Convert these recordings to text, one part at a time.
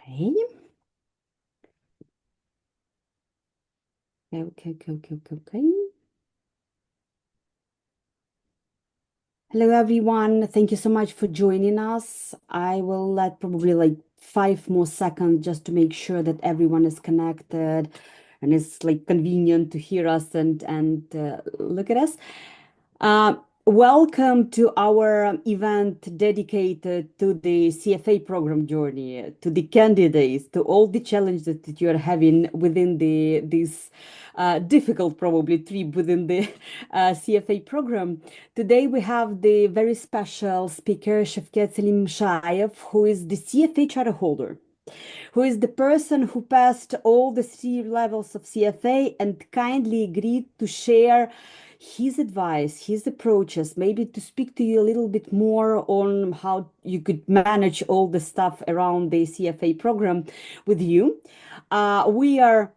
Okay. Okay. Hello, everyone. Thank you so much for joining us. I will let probably like 5 more seconds just to make sure that everyone is connected and it's like convenient to hear us and look at us. Welcome to our event dedicated to the CFA program journey, to the candidates, to all the challenges that you are having within this difficult probably trip within the CFA program. Today we have the very special speaker, Shavkat Selim Shayev, who is the CFA charter holder, who is the person who passed all the 3 levels of CFA and kindly agreed to share his advice, his approaches, maybe to speak to you a little bit more on how you could manage all the stuff around the CFA program with you. We are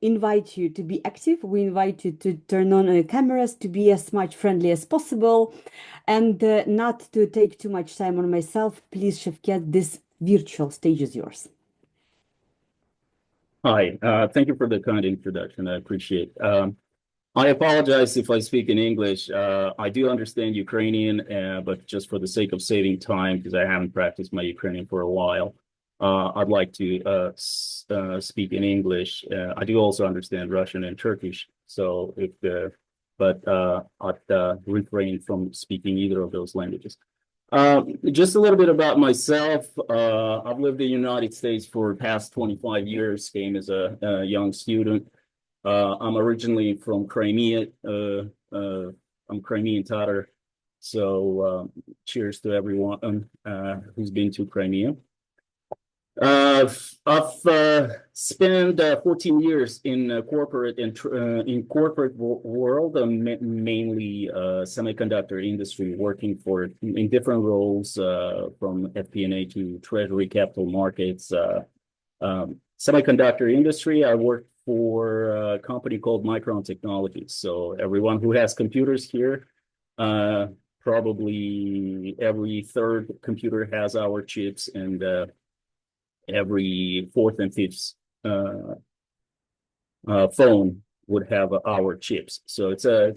invite you to be active. We invite you to turn on your cameras, to be as much friendly as possible, and not to take too much time on myself. Please, Shavkat, this virtual stage is yours. Hi, thank you for the kind introduction. I appreciate it. I apologize if I speak in English. I do understand Ukrainian, but just for the sake of saving time, because I haven't practiced my Ukrainian for a while, I'd like to speak in English. I do also understand Russian and Turkish, so I'd refrain from speaking either of those languages. Just a little bit about myself. I've lived in the United States for the past 25 years, came as a young student. I'm originally from Crimea. I'm Crimean Tatar. So cheers to everyone who's been to Crimea. I've spent 14 years in corporate and in corporate world, mainly semiconductor industry, working for in different roles from FP&A to Treasury, capital markets. Semiconductor industry, I worked for a company called Micron Technologies. So everyone who has computers here, probably every third computer has our chips, and every fourth and fifth phone would have our chips. So it's a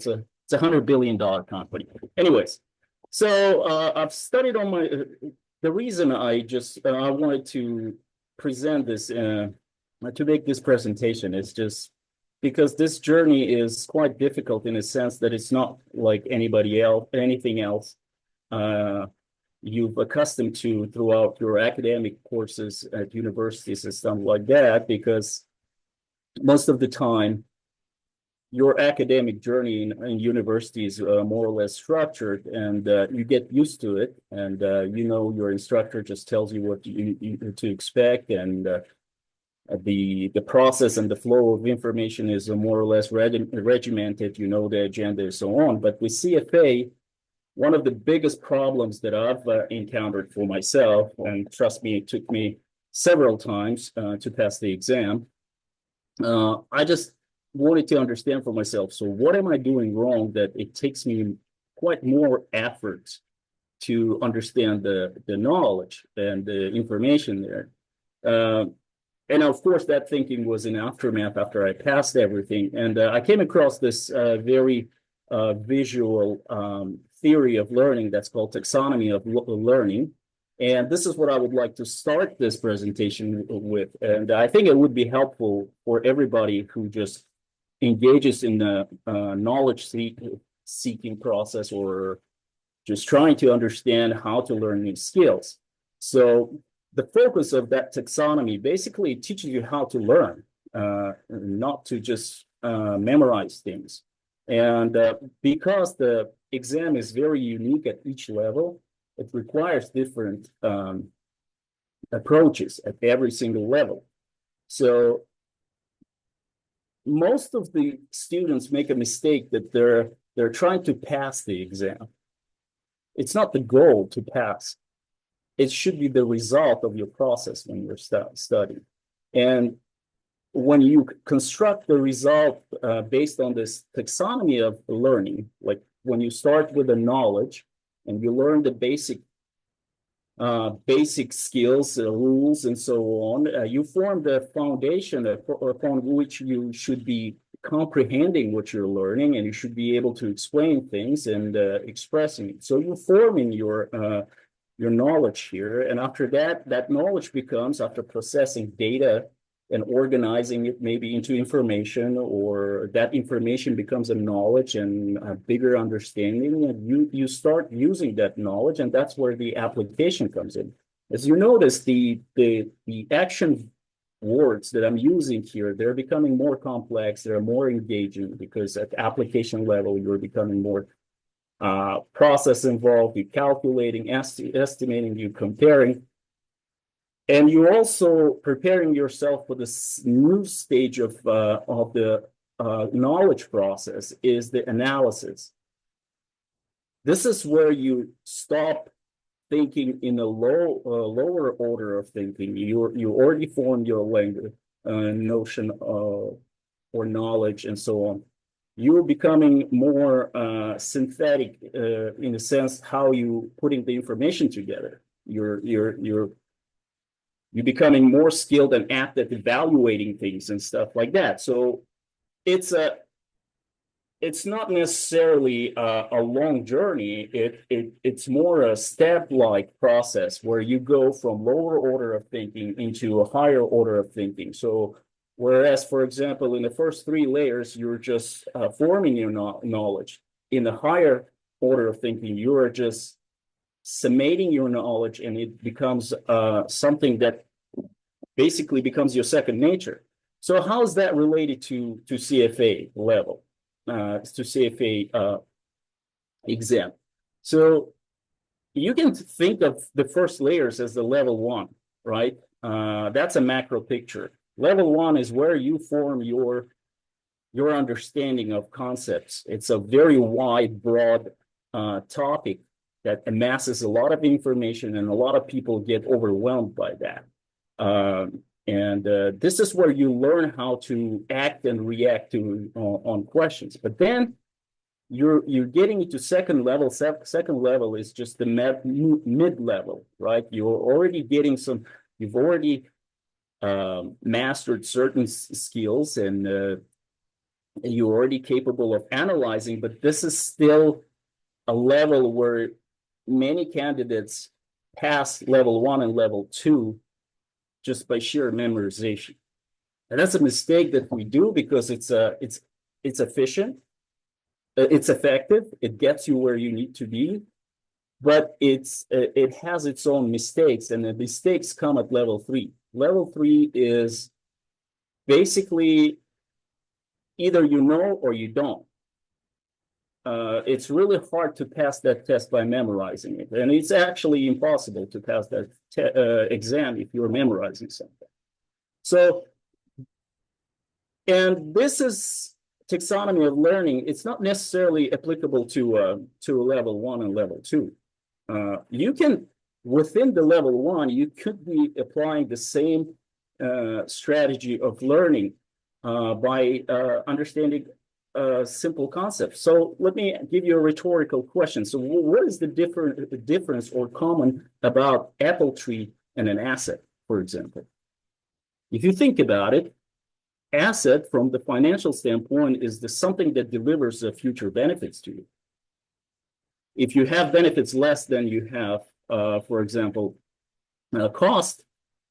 $100 billion company. Anyways, so I've studied on my. The reason I wanted to present this to make this presentation is just because this journey is quite difficult in a sense that it's not like anything else. You've accustomed to throughout your academic courses at universities and stuff like that, because most of the time your academic journey in university is more or less structured, and you get used to it, and your instructor just tells you what to expect, and the process and the flow of information is more or less regimented, the agenda and so on. But with CFA, one of the biggest problems that I've encountered for myself, and trust me, it took me several times to pass the exam. I just wanted to understand for myself, so what am I doing wrong that it takes me quite more effort to understand the knowledge and the information there. And of course, that thinking was in aftermath after I passed everything. And I came across this very visual theory of learning that's called taxonomy of learning. And this is what I would like to start this presentation with. And I think it would be helpful for everybody who just engages in the knowledge seeking process, or just trying to understand how to learn new skills. So the focus of that taxonomy basically teaches you how to learn, not to just memorize things. And because the exam is very unique at each level, it requires different approaches at every single level. So most of the students make a mistake that they're trying to pass the exam. It's not the goal to pass. It should be the result of your process when you're studying. And when you construct the result based on this taxonomy of learning, like when you start with the knowledge and you learn the basic basic skills, rules, and so on. You form the foundation upon which you should be comprehending what you're learning, and you should be able to explain things and expressing it. So you're forming your knowledge here, and after that, that knowledge becomes, after processing data and organizing it maybe into information, or that information becomes a knowledge and a bigger understanding, and you start using that knowledge, and that's where the application comes in. As you notice, the action words that I'm using here, they're becoming more complex, they're more engaging, because at application level, you're becoming more process involved, you're calculating, estimating, you're comparing. And you're also preparing yourself for this new stage of the knowledge process, is the analysis. This is where you stop thinking in a lower order of thinking. You already formed your language, notion or knowledge, and so on. You're becoming more synthetic in the sense how you putting the information together. You're becoming more skilled and apt at evaluating things and stuff like that. So it's not necessarily a long journey. It's more a step-like process where you go from lower order of thinking into a higher order of thinking. So whereas, for example, in the first 3 layers, you're just forming your knowledge. In the higher order of thinking, you are just summating your knowledge, and it becomes something that basically becomes your second nature. So how is that related to CFA level, to CFA exam? So you can think of the first layers as the level 1, right? That's a macro picture. Level 1 is where you form your understanding of concepts. It's a very wide, broad topic that amasses a lot of information, and a lot of people get overwhelmed by that. This is where you learn how to act and react to on questions. But then you're getting into second level. Second level is just the mid level, right? You're already getting some. You've already mastered certain skills, and you're already capable of analyzing. But this is still a level where many candidates pass level 1 and level 2 just by sheer memorization. And that's a mistake that we do, because it's efficient, it's effective, it gets you where you need to be, but it has its own mistakes, and the mistakes come at level 3. Level 3 is basically either you know or you don't. It's really hard to pass that test by memorizing it. And it's actually impossible to pass that exam if you're memorizing something. So, and this is taxonomy of learning. It's not necessarily applicable to level 1 and level 2. You can, within the level 1, you could be applying the same strategy of learning by understanding simple concepts. So let me give you a rhetorical question. So what is the difference or common about apple tree and an asset, for example? If you think about it, asset from the financial standpoint is something that delivers future benefits to you. If you have benefits less than you have, for example, cost,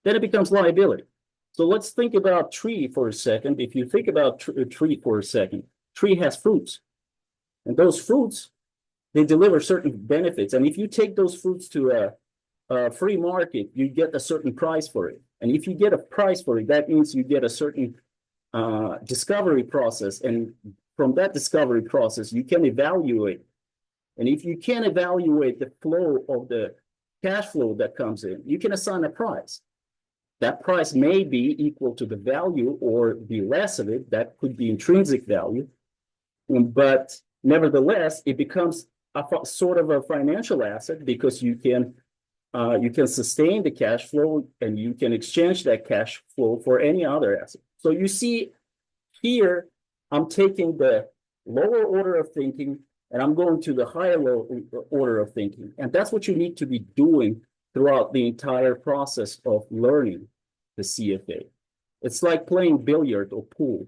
then it becomes liability. So let's think about tree for a second. If you think about tree for a second, tree has fruits, and those fruits, they deliver certain benefits. And if you take those fruits to a free market, you get a certain price for it. And if you get a price for it, that means you get a certain discovery process. And from that discovery process, you can evaluate. And if you can evaluate the flow of the cash flow that comes in, you can assign a price. That price may be equal to the value or be less of it. That could be intrinsic value. But nevertheless, it becomes a sort of a financial asset, because you can sustain the cash flow, and you can exchange that cash flow for any other asset. So you see here, I'm taking the lower order of thinking, and I'm going to the higher order of thinking. And that's what you need to be doing throughout the entire process of learning the CFA. It's like playing billiard or pool.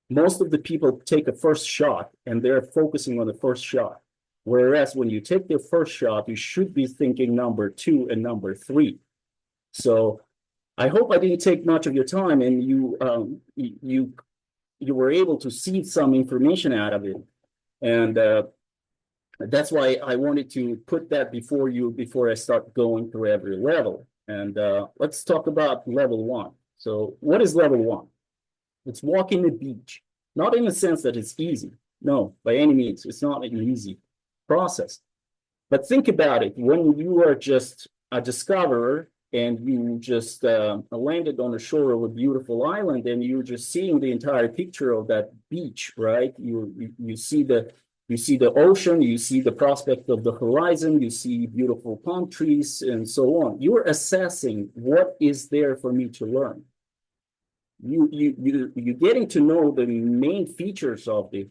Most of the people take a first shot and they're focusing on the first shot. Whereas when you take the first shot, you should be thinking number 2 and number 3. So I hope I didn't take much of your time and you were able to see some information out of it. And that's why I wanted to put that before I start going through every level. And let's talk about level 1. So what is level 1? It's walking the beach, not in the sense that it's easy. No, by any means, it's not an easy process. But think about it. When you are just a discoverer and you just landed on the shore of a beautiful island and you're just seeing the entire picture of that beach, right? You see the ocean, you see the prospect of the horizon, you see beautiful palm trees and so on. You're assessing what is there for me to learn. You're getting to know the main features of the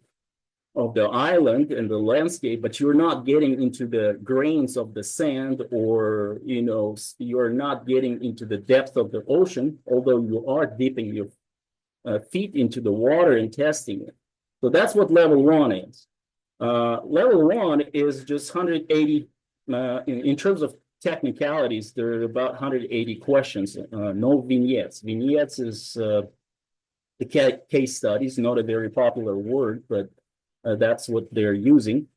island and the landscape, but you're not getting into the grains of the sand, or you're not getting into the depth of the ocean, although you are dipping your feet into the water and testing it. So that's what level 1 is. Level 1 is just 180 in terms of technicalities. There are about 180 questions, no vignettes. Vignettes is the case studies, not a very popular word, but that's what they're using.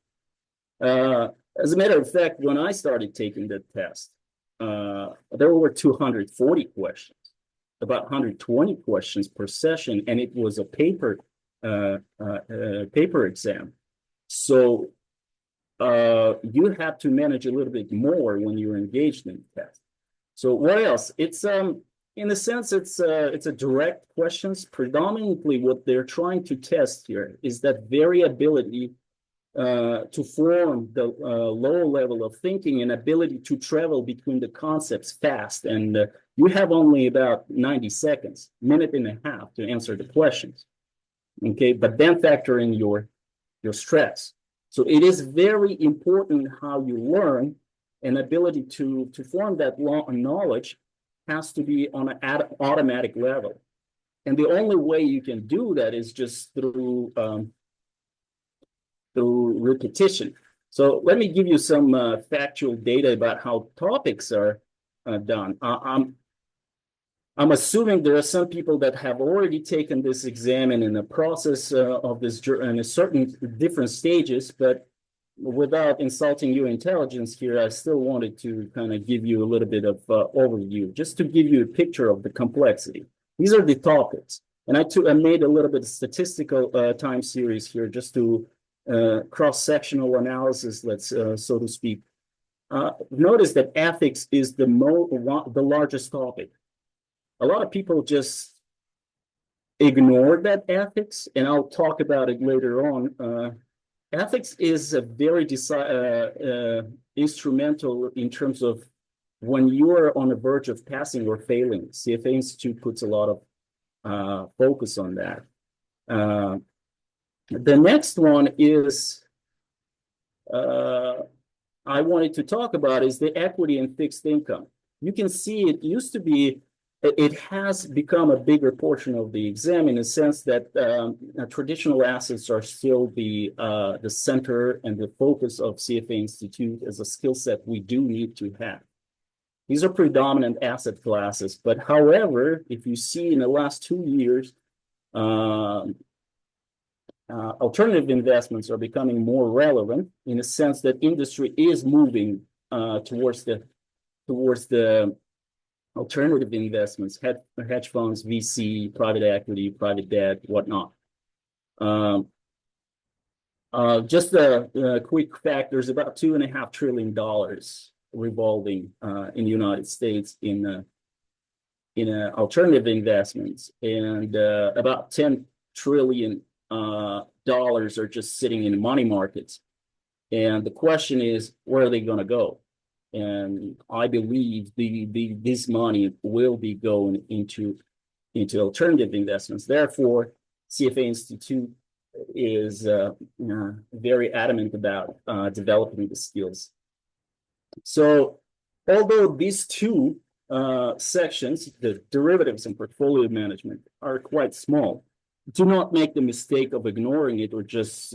As a matter of fact, when I started taking the test, there were 240 questions, about 120 questions per session, and it was a paper exam. So you have to manage a little bit more when you're engaged in the test. So what else? It's in a sense, it's a direct questions. Predominantly, what they're trying to test here is that variability to form the lower level of thinking and ability to travel between the concepts fast. And you have only about 90 seconds, minute and a half to answer the questions. Okay, but then factor in your stress. So it is very important how you learn, and ability to form that knowledge has to be on an automatic level. And the only way you can do that is just through repetition. So let me give you some factual data about how topics are done. I'm assuming there are some people that have already taken this exam and in the process of this in a certain different stages, but without insulting your intelligence here, I still wanted to kind of give you a little bit of overview, just to give you a picture of the complexity. These are the topics. And I made a little bit of statistical time series here just to cross-sectional analysis, so to speak. Notice that ethics is the largest topic. A lot of people just ignore that ethics, and I'll talk about it later on. Ethics is a very instrumental in terms of when you are on the verge of passing or failing. CFA Institute puts a lot of focus on that. The next one is I wanted to talk about is the equity and fixed income. You can see it used to be, it has become a bigger portion of the exam in the sense that traditional assets are still the center and the focus of CFA Institute as a skill set we do need to have. These are predominant asset classes, but however, if you see in the last 2 years, alternative investments are becoming more relevant in the sense that industry is moving towards the alternative investments, hedge funds, VC, private equity, private debt, whatnot. Just a quick fact, there's about $2.5 trillion revolving in the United States in alternative investments, and about 10 trillion dollars are just sitting in money markets. And the question is, where are they going to go? And I believe this money will be going into alternative investments. Therefore, CFA Institute is very adamant about developing the skills. So although these two sections, the derivatives and portfolio management, are quite small, do not make the mistake of ignoring it or just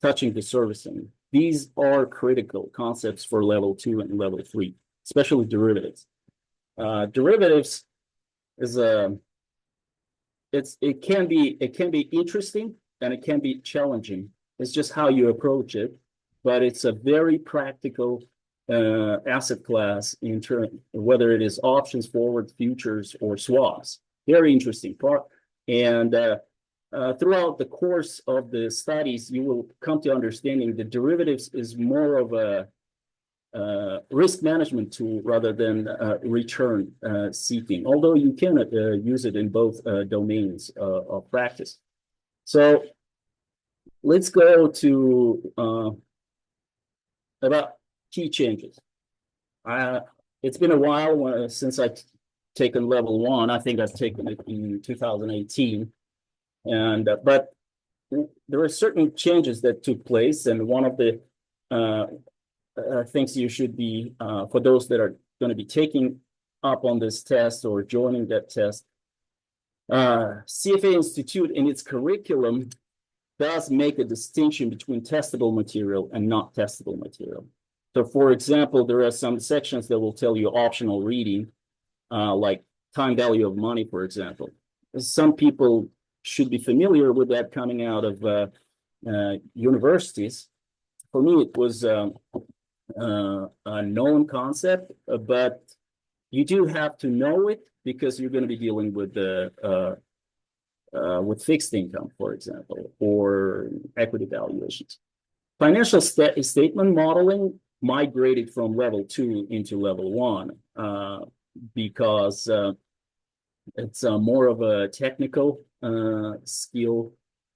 touching the servicing. These are critical concepts for level 2 and level 3, especially derivatives. Derivatives is it can be interesting and it can be challenging. It's just how you approach it, but it's a very practical asset class in turn, whether it is options, forward, futures, or swaps. Very interesting part. And throughout the course of the studies, you will come to understanding that derivatives is more of a risk management tool rather than return seeking, although you can use it in both domains of practice. So let's go to about key changes. It's been a while since I've taken level 1. I think I've taken it in 2018. And but there are certain changes that took place, and one of the things you should be, for those that are going to be taking up on this test or joining that test, CFA Institute in its curriculum does make a distinction between testable material and not testable material. So for example, there are some sections that will tell you optional reading, like time value of money, for example. Some people should be familiar with that coming out of universities. For me, it was a known concept, but you do have to know it because you're going to be dealing with fixed income, for example, or equity valuations. Financial statement modeling migrated from level 2 into level 1 because it's more of a technical skill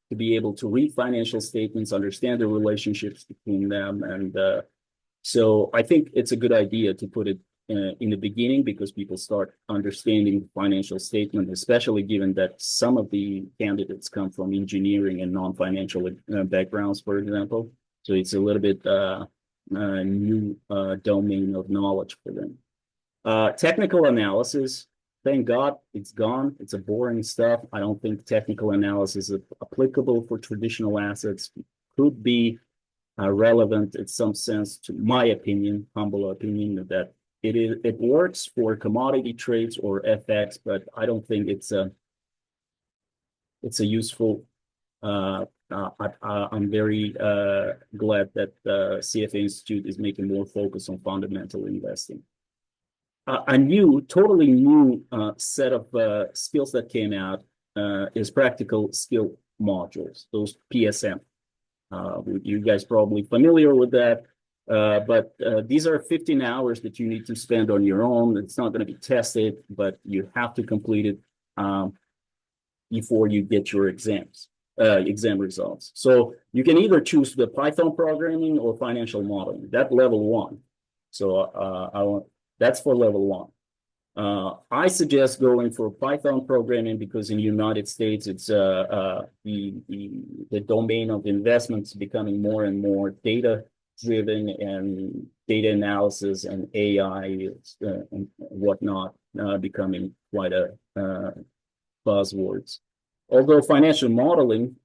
to be able to read financial statements, understand the relationships between them. And so I think it's a good idea to put it in the beginning because people start understanding financial statement, especially given that some of the candidates come from engineering and non-financial backgrounds, for example. So it's a little bit new domain of knowledge for them. Technical analysis, thank God it's gone. It's a boring stuff. I don't think technical analysis is applicable for traditional assets. Could be relevant in some sense, to my opinion, humble opinion, that it works for commodity trades or FX, but I don't think it's a useful. I'm very glad that the CFA Institute is making more focus on fundamental investing. A totally new set of skills that came out is practical skill modules, those PSM. You guys probably familiar with that, but these are 15 hours that you need to spend on your own. It's not going to be tested, but you have to complete it before you get your exam results. So you can either choose the Python programming or financial modeling. That's level 1. So that's for level 1. I suggest going for Python programming because in the United States, it's the domain of investments becoming more and more data-driven, and data analysis and AI and whatnot becoming quite a buzzwords. Although financial modeling,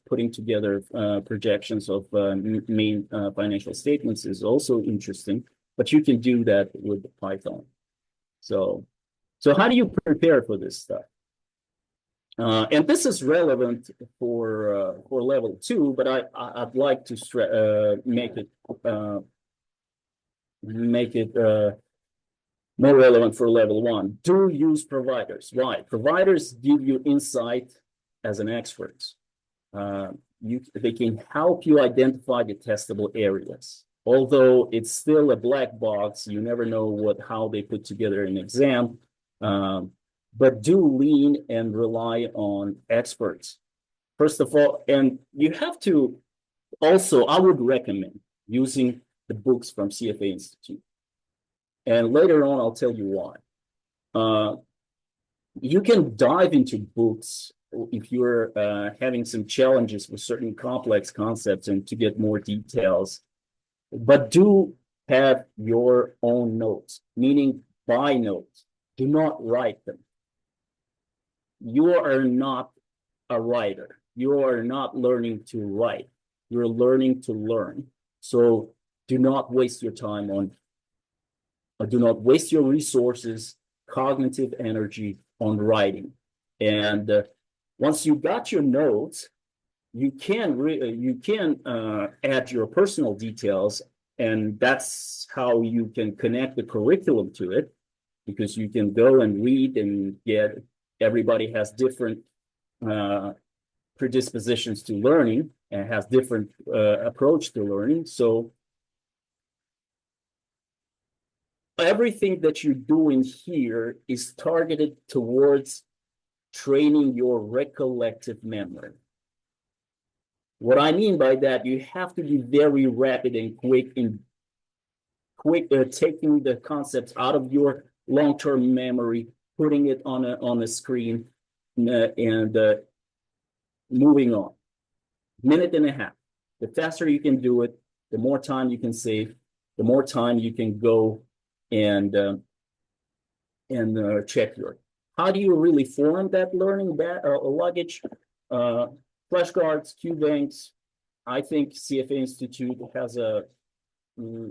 putting together projections of main financial statements is also interesting, but you can do that with Python. So how do you prepare for this stuff? And this is relevant for level 2, but I'd like to make it more relevant for level 1. Do use providers. Why? Providers give you insight as an expert. They can help you identify the testable areas. Although it's still a black box, you never know how they put together an exam. But do lean and rely on experts. First of all, and you have to also, I would recommend using the books from CFA Institute. And later on, I'll tell you why. You can dive into books if you're having some challenges with certain complex concepts and to get more details. But do have your own notes, meaning buy notes. Do not write them. You are not a writer. You are not learning to write. You're learning to learn. So do not waste your time on, or do not waste your resources, cognitive energy on writing. And once you got your notes, you can add your personal details, and that's how you can connect the curriculum to it, because you can go and read and get. Everybody has different predispositions to learning and has different approach to learning. So everything that you're doing here is targeted towards training your recollective memory. What I mean by that, you have to be very rapid and quick in taking the concepts out of your long-term memory, putting it on a screen, and moving on. Minute and a half. The faster you can do it, the more time you can save, the more time you can go and check your. How do you really form that learning luggage? Flashcards, Q banks. I think CFA Institute has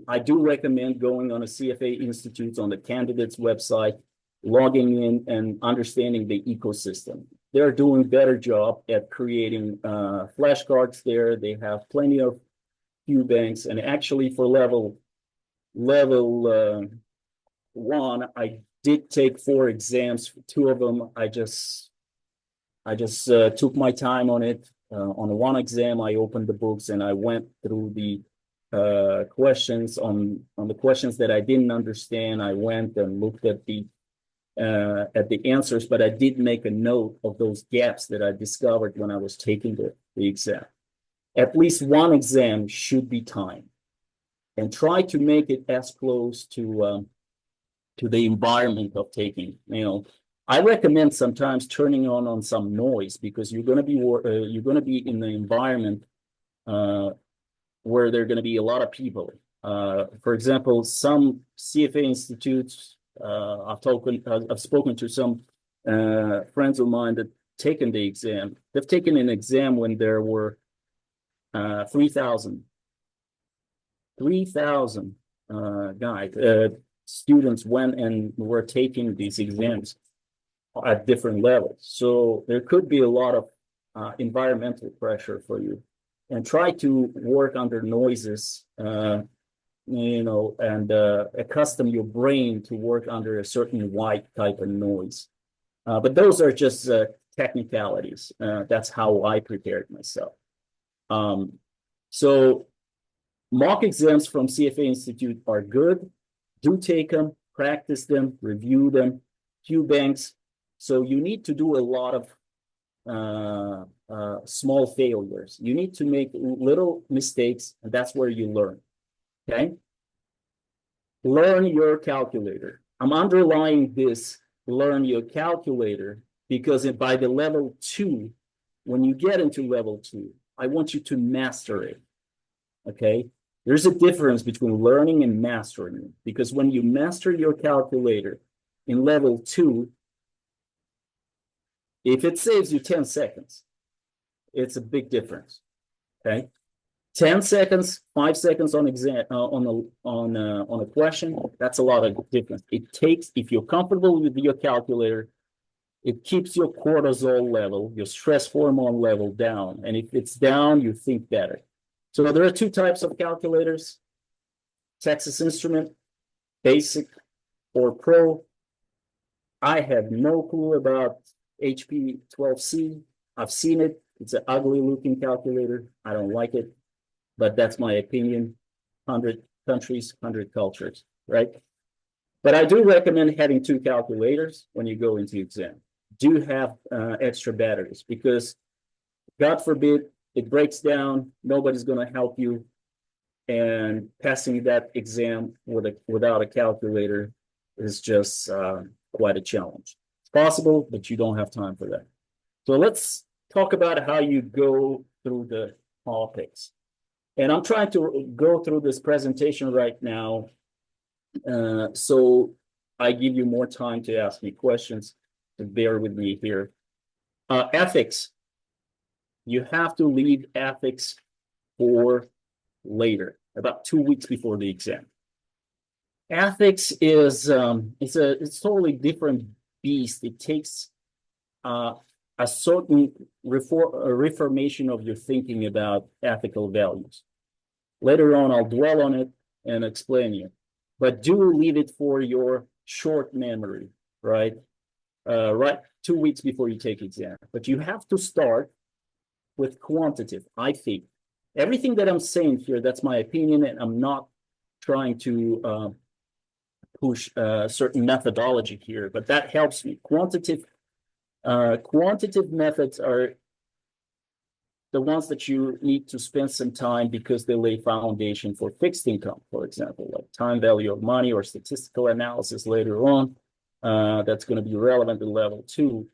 I do recommend going on a CFA Institute on the candidate's website, logging in and understanding the ecosystem. They're doing a better job at creating flashcards there. They have plenty of Q banks, and actually for level 1, I did take 4 exams. 2 of them, I just took my time on it. On 1 exam, I opened the books and I went through the questions. On the questions that I didn't understand, I went and looked at the answers, but I did make a note of those gaps that I discovered when I was taking the exam. At least 1 exam should be timed, and try to make it as close to the environment of taking. I recommend sometimes turning on some noise, because you're going to be in the environment where there are going to be a lot of people. For example, some CFA institutes, I've spoken to some friends of mine that taken the exam. They've taken an exam when there were 3,000 guys, students went and were taking these exams at different levels. So there could be a lot of environmental pressure for you, and try to work under noises, and accustom your brain to work under a certain white type of noise. But those are just technicalities. That's how I prepared myself. So mock exams from CFA Institute are good. Do take them, practice them, review them. Q banks. So you need to do a lot of small failures. You need to make little mistakes, and that's where you learn. Okay? Learn your calculator. I'm underlying this, learn your calculator, because by the level 2, when you get into level 2, I want you to master it. Okay? There's a difference between learning and mastering it, because when you master your calculator in level 2, if it saves you 10 seconds, it's a big difference. Okay? 10 seconds, 5 seconds on exam on a question, that's a lot of difference. It takes, if you're comfortable with your calculator, it keeps your cortisol level, your stress hormone level down. And if it's down, you think better. So there are 2 types of calculators: Texas Instrument, Basic, or Pro. I have no clue about HP 12C. I've seen it. It's an ugly looking calculator. I don't like it, but that's my opinion. 100 countries, 100 cultures, right? But I do recommend having 2 calculators when you go into exam. Do have extra batteries, because God forbid it breaks down, nobody's going to help you, and passing that exam without a calculator is just quite a challenge. It's possible, but you don't have time for that. So let's talk about how you go through the topics. And I'm trying to go through this presentation right now, so I give you more time to ask me questions, to bear with me here. Ethics. You have to leave ethics for later, about 2 weeks before the exam. Ethics is it's totally different beast. It takes a certain reformation of your thinking about ethical values. Later on, I'll dwell on it and explain you. But do leave it for your short memory, right? Right 2 weeks before you take exam. But you have to start with quantitative, I think. Everything that I'm saying here, that's my opinion, and I'm not trying to push a certain methodology here, but that helps me. Quantitative methods are the ones that you need to spend some time because they lay foundation for fixed income, for example, like time value of money or statistical analysis later on. That's going to be relevant to level 2.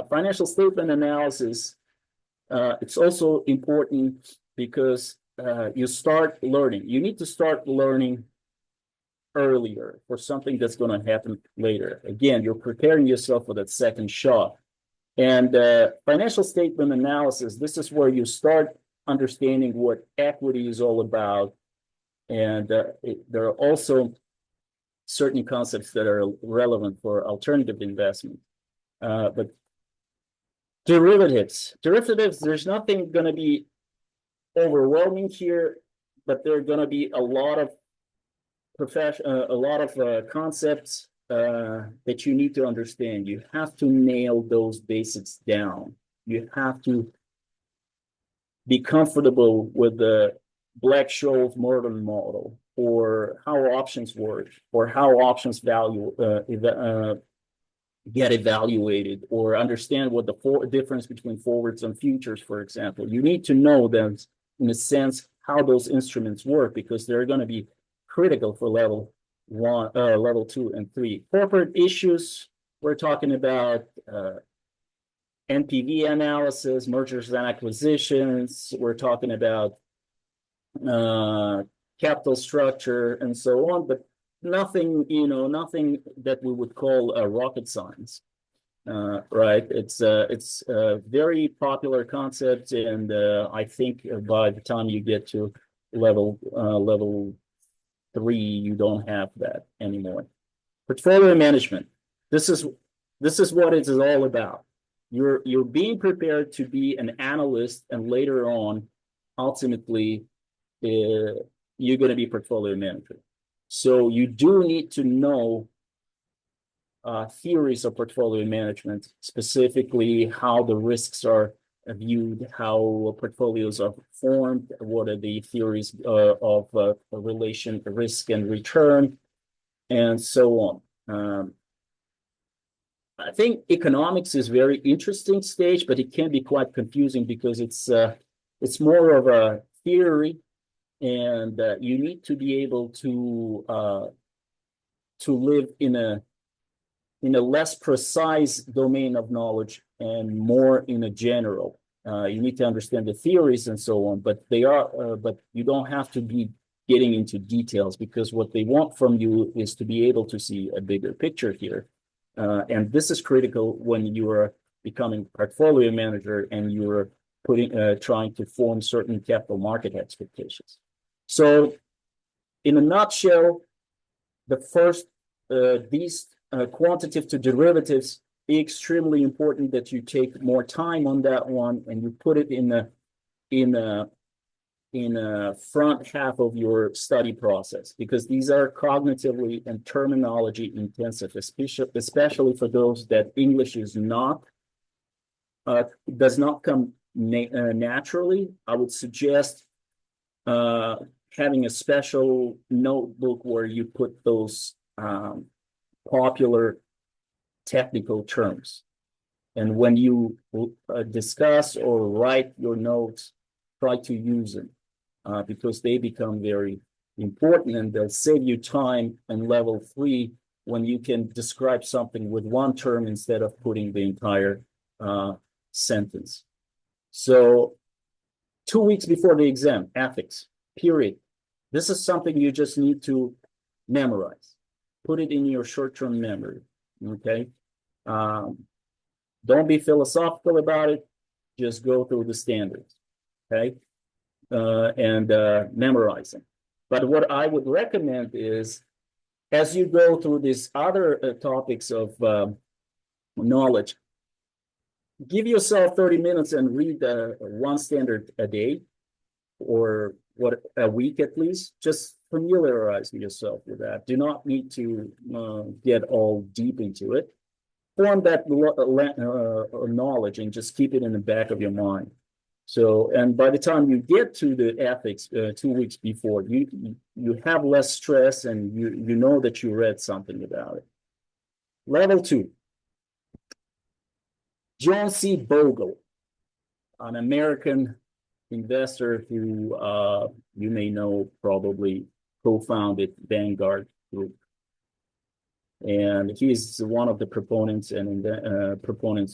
Financial statement analysis, it's also important because you start learning. You need to start learning earlier for something that's going to happen later. Again, you're preparing yourself for that second shot. And financial statement analysis, this is where you start understanding what equity is all about. And there are also certain concepts that are relevant for alternative investment. But derivatives, there's nothing going to be overwhelming here, but there are going to be a lot of concepts that you need to understand. You have to nail those basics down. You have to be comfortable with the Black-Scholes-Morton model, or how options work, or how options get evaluated, or understand what the difference between forwards and futures, for example. You need to know them, in a sense, how those instruments work, because they're going to be critical for level 2 and 3. Corporate issues, we're talking about NPV analysis, mergers and acquisitions. We're talking about capital structure and so on, but nothing that we would call rocket science, right? It's a very popular concept, and I think by the time you get to level 3, you don't have that anymore. Portfolio management. This is what it is all about. You're being prepared to be an analyst, and later on, ultimately, you're going to be portfolio manager. So you do need to know theories of portfolio management, specifically how the risks are viewed, how portfolios are formed, what are the theories of relation risk and return, and so on. I think economics is very interesting stage, but it can be quite confusing because it's more of a theory, and you need to be able to live in a less precise domain of knowledge and more in a general. You need to understand the theories and so on, but but you don't have to be getting into details, because what they want from you is to be able to see a bigger picture here. And this is critical when you are becoming portfolio manager and you're trying to form certain capital market expectations. So, in a nutshell, the first these quantitative to derivatives, extremely important that you take more time on that one and you put it in a front half of your study process, because these are cognitively and terminology intensive, especially for those that English is not does not come naturally. I would suggest having a special notebook where you put those popular technical terms. And when you discuss or write your notes, try to use them because they become very important, and they'll save you time in level 3 when you can describe something with one term instead of putting the entire sentence. So 2 weeks before the exam, ethics, period. This is something you just need to memorize. Put it in your short-term memory, okay? Don't be philosophical about it. Just go through the standards, okay? And memorize them. But what I would recommend is, as you go through these other topics of knowledge, give yourself 30 minutes and read one standard a day, or a week at least. Just familiarize yourself with that. Do not need to get all deep into it. Form that knowledge and just keep it in the back of your mind. So, and by the time you get to the ethics 2 weeks before, you have less stress, and you know that you read something about it. Level 2. John C. Bogle, an American investor who you may know, probably co-founded Vanguard Group. And he's one of the proponents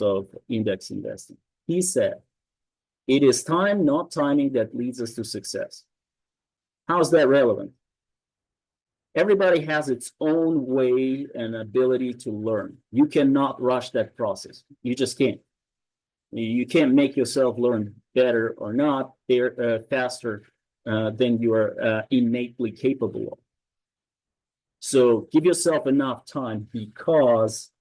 of index investing. He said, "It is time, not timing, that leads us to success." How's that relevant? Everybody has its own way and ability to learn. You cannot rush that process. You just can't. You can't make yourself learn better or not faster than you are innately capable of. So give yourself enough time, because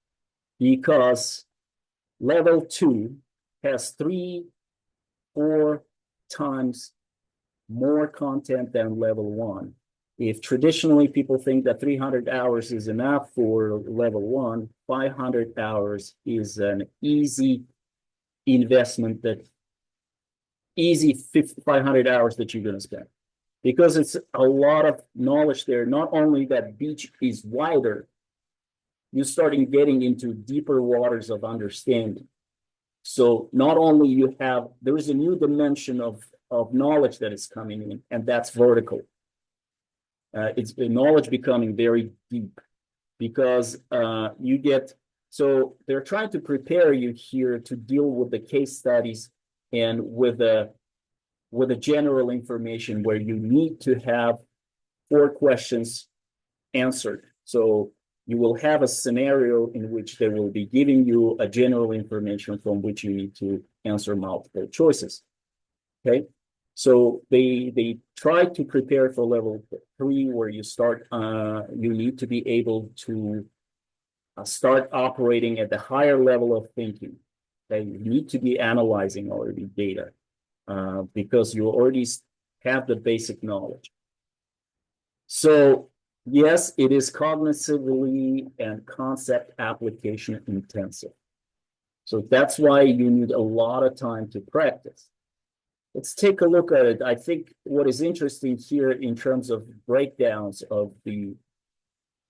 level 2 has 3-4 times more content than level 1. If traditionally people think that 300 hours is enough for level 1, 500 hours is an easy investment, that easy 500 hours that you're going to spend, because it's a lot of knowledge there. Not only that beach is wider, you're starting getting into deeper waters of understanding. So not only there is a new dimension of knowledge that is coming in, and that's vertical. It's the knowledge becoming very deep, because so they're trying to prepare you here to deal with the case studies and with the general information, where you need to have 4 questions answered. So you will have a scenario in which they will be giving you a general information from which you need to answer multiple choices. Okay, so they try to prepare for level 3, where you need to be able to start operating at the higher level of thinking. Okay, you need to be analyzing already data, because you already have the basic knowledge. So yes, it is cognitively and concept application intensive. So that's why you need a lot of time to practice. Let's take a look at it. I think what is interesting here in terms of breakdowns of the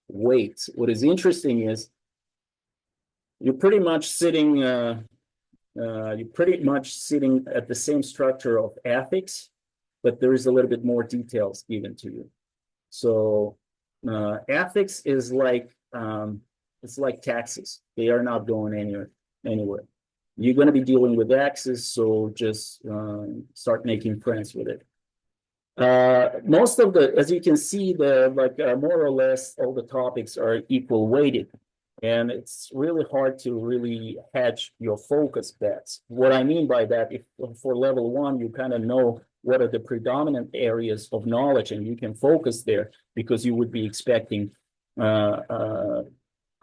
weights, what is interesting is you're pretty much sitting at the same structure of ethics, but there is a little bit more details given to you. So ethics is like it's like taxes. They are not going anywhere. You're going to be dealing with taxes, so just start making friends with it. Most of as you can see, more or less all the topics are equal weighted. And it's really hard to really hedge your focus bets. What I mean by that, if for level 1, you kind of know what are the predominant areas of knowledge, and you can focus there, because you would be expecting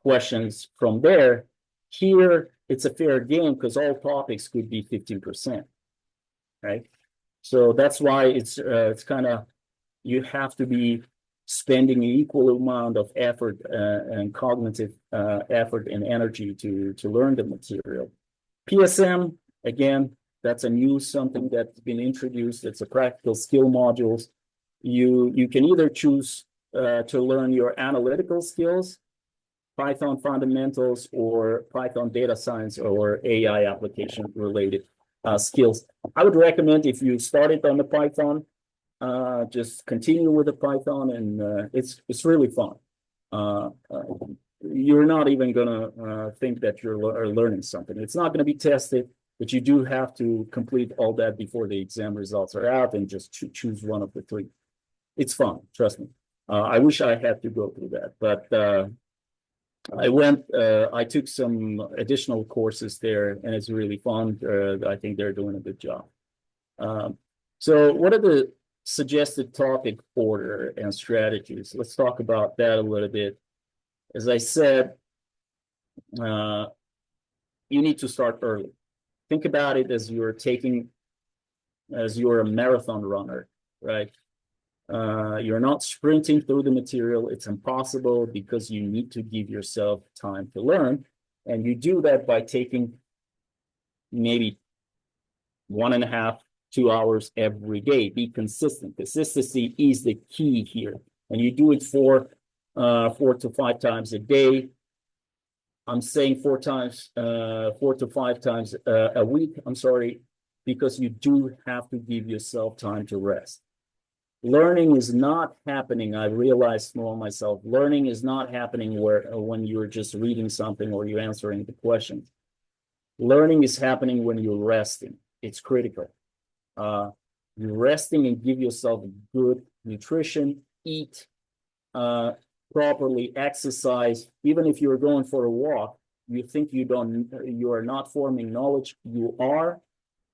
questions from there. Here, it's a fair game, because all topics could be 15%, right? So that's why it's kind of, you have to be spending an equal amount of effort and cognitive effort and energy to learn the material. PSM, again, that's a new something that's been introduced. It's a practical skill modules. You can either choose to learn your analytical skills, Python fundamentals, or Python data science or AI application related skills. I would recommend, if you started on the Python, just continue with the Python, and it's really fun. You're not even gonna think that you're learning something. It's not going to be tested. but you do have to complete all that before the exam results are out and just choose one of the three. It's fun, trust me. I wish I had to go through that, but I took some additional courses there, and it's really fun. I think they're doing a good job. So what are the suggested topic order and strategies? Let's talk about that a little bit. As I said, you need to start early. Think about it as you're a marathon runner, right? You're not sprinting through the material. It's impossible because you need to give yourself time to learn. And you do that by taking maybe 1.5, 2 hours every day. Be consistent. Consistency is the key here. And you do it for 4 to 5 times a day. I'm saying 4 to 5 times a week. I'm sorry, because you do have to give yourself time to rest. Learning is not happening. I realized for myself, learning is not happening when you're just reading something or you're answering the questions. Learning is happening when you're resting. It's critical. You're resting and give yourself good nutrition, eat properly, exercise. Even if you're going for a walk, you think you are not forming knowledge. You are,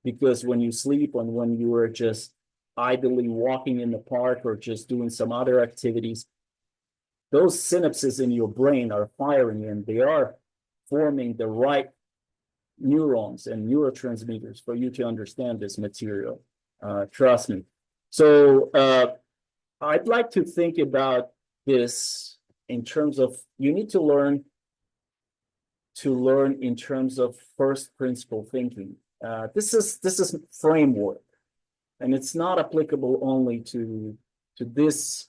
because when you sleep and when you are just idly walking in the park or just doing some other activities, those synapses in your brain are firing and they are forming the right neurons and neurotransmitters for you to understand this material. Trust me. So I'd like to think about this in terms of, you need to learn in terms of first principle thinking. This is framework. And it's not applicable only to this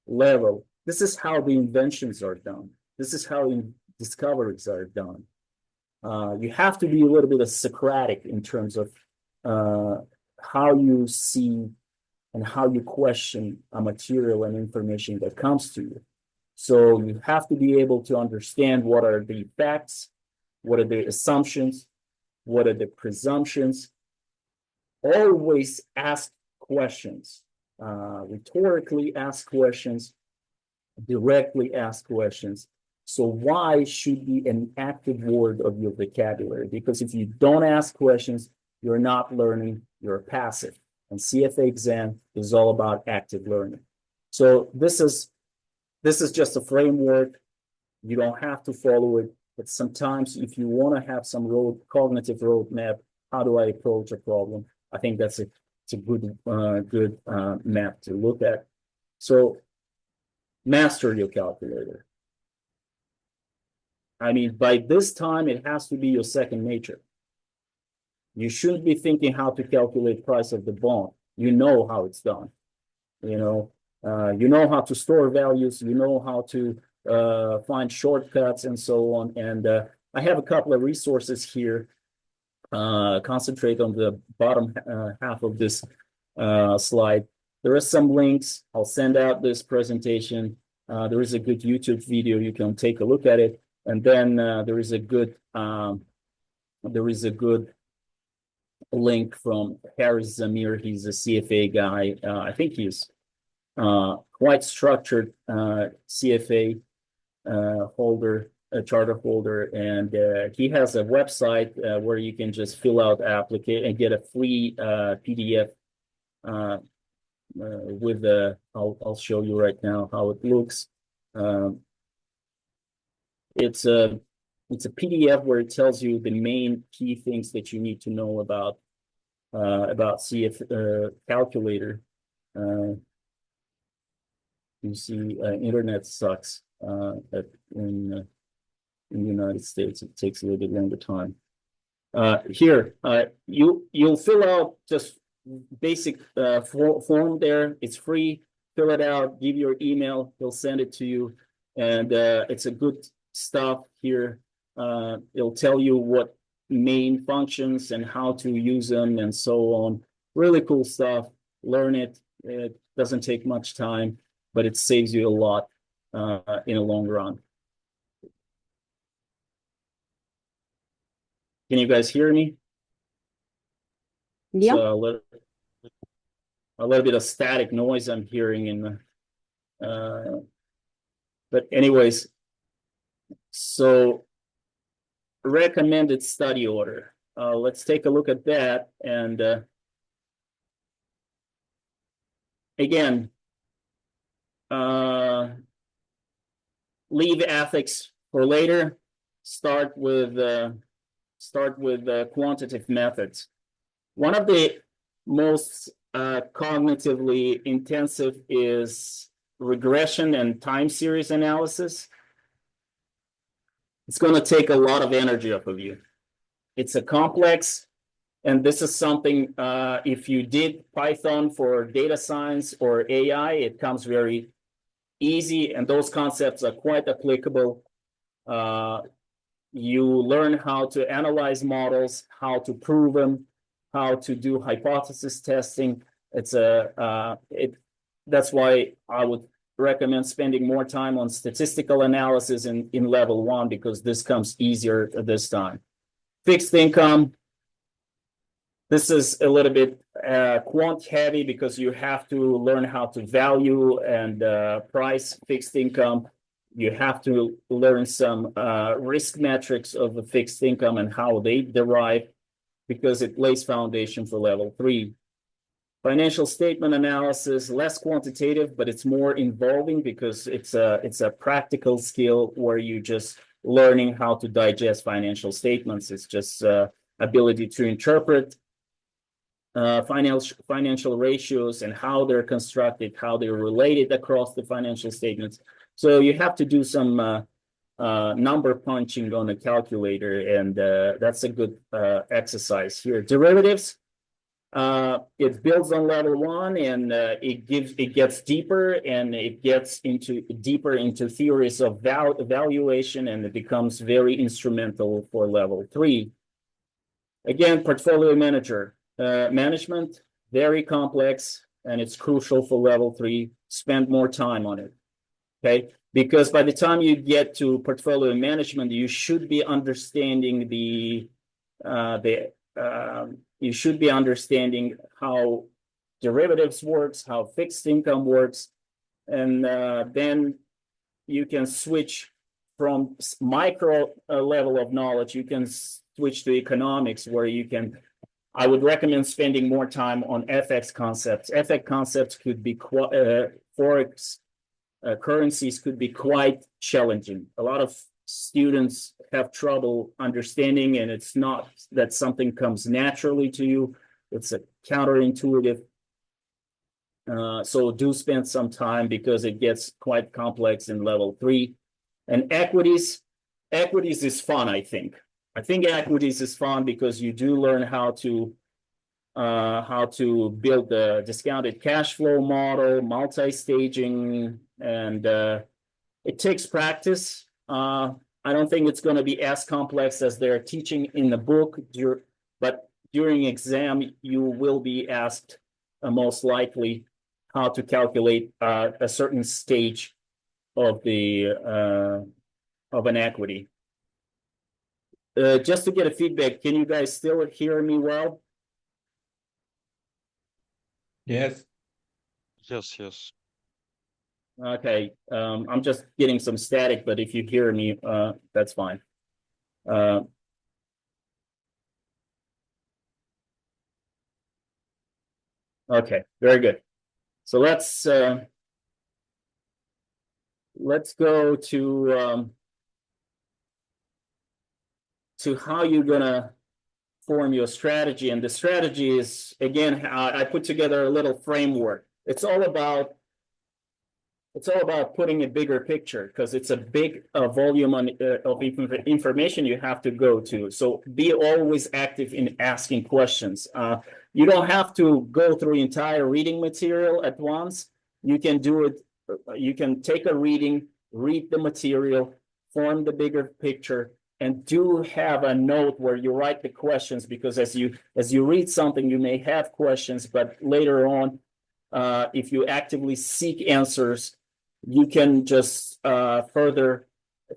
level. This is how the inventions are done. This is how discoveries are done. You have to be a little bit of Socratic in terms of how you see and how you question a material and information that comes to you. So you have to be able to understand what are the facts, what are the assumptions, what are the presumptions. Always ask questions, rhetorically ask questions, directly ask questions. So why should be an active word of your vocabulary? Because if you don't ask questions, you're not learning, you're passive. And CFA exam is all about active learning. So this is just a framework. You don't have to follow it, but sometimes if you want to have some cognitive roadmap, how do I approach a problem? I think it's a good map to look at. So master your calculator. I mean, by this time, it has to be your second nature. You shouldn't be thinking how to calculate price of the bond. You know how it's done. You know how to store values. You know how to find shortcuts and so on. And I have a couple of resources here. Concentrate on the bottom half of this slide. There are some links. I'll send out this presentation. There is a good YouTube video. You can take a look at it. And then there is a good link from Harris Zamir. He's a CFA guy. I think he's quite structured CFA holder, a charter holder, and he has a website where you can just fill out application and get a free PDF with the. I'll show you right now how it looks. It's a PDF where it tells you the main key things that you need to know about CF calculator. You see, internet sucks in the United States. It takes a little bit longer time. Here, you'll fill out just basic form there. It's free. Fill it out. Give your email. They'll send it to you, and it's a good stuff here. It'll tell you what main functions and how to use them and so on. Really cool stuff. Learn it. It doesn't take much time, but it saves you a lot in the long run. Can you guys hear me? Yeah. So a little bit of static noise I'm hearing in the, but anyways, so recommended study order. Let's take a look at that. And again, leave ethics for later. Start with quantitative methods. One of the most cognitively intensive is regression and time series analysis. It's going to take a lot of energy off of you. It's a complex, and this is something, if you did Python for data science or AI, it comes very easy, and those concepts are quite applicable. You learn how to analyze models, how to prove them, how to do hypothesis testing. That's why I would recommend spending more time on statistical analysis in level 1, because this comes easier this time. Fixed income, this is a little bit quant heavy, because you have to learn how to value and price fixed income. You have to learn some risk metrics of the fixed income and how they derive, because it lays foundation for level 3. Financial statement analysis, less quantitative, but it's more involving, because it's a practical skill where you just learning how to digest financial statements. It's just ability to interpret financial ratios and how they're constructed, how they're related across the financial statements. So you have to do some number punching on a calculator, and that's a good exercise here. Derivatives, it builds on level 1, and it gets deeper, and it gets deeper into theories of valuation, and it becomes very instrumental for level 3. Again, portfolio management, very complex, and it's crucial for level 3. Spend more time on it, okay? Because by the time you get to portfolio management, you should be understanding you should be understanding how derivatives works, how fixed income works, and then you can switch from micro level of knowledge. You can switch to economics, where you can. I would recommend spending more time on FX concepts. FX concepts could be forex currencies could be quite challenging. A lot of students have trouble understanding, and it's not that something comes naturally to you. It's a counterintuitive. So do spend some time, because it gets quite complex in level 3. And equities is fun, I think. I think equities is fun, because you do learn how to build the discounted cash flow model, multi-staging, and it takes practice. I don't think it's going to be as complex as they're teaching in the book, but during exam, you will be asked most likely how to calculate a certain stage of an equity. Just to get a feedback, can you guys still hear me well? Yes. Yes. Okay, I'm just getting some static, but if you hear me, that's fine. Okay, very good. So let's go to how you're gonna form your strategy. And the strategy is, again, I put together a little framework. It's all about putting a bigger picture, because it's a big volume of information you have to go to. So be always active in asking questions. You don't have to go through entire reading material at once. You can do it. You can take a reading, read the material, form the bigger picture, and do have a note where you write the questions, because as you read something, you may have questions, but later on, if you actively seek answers, you can just further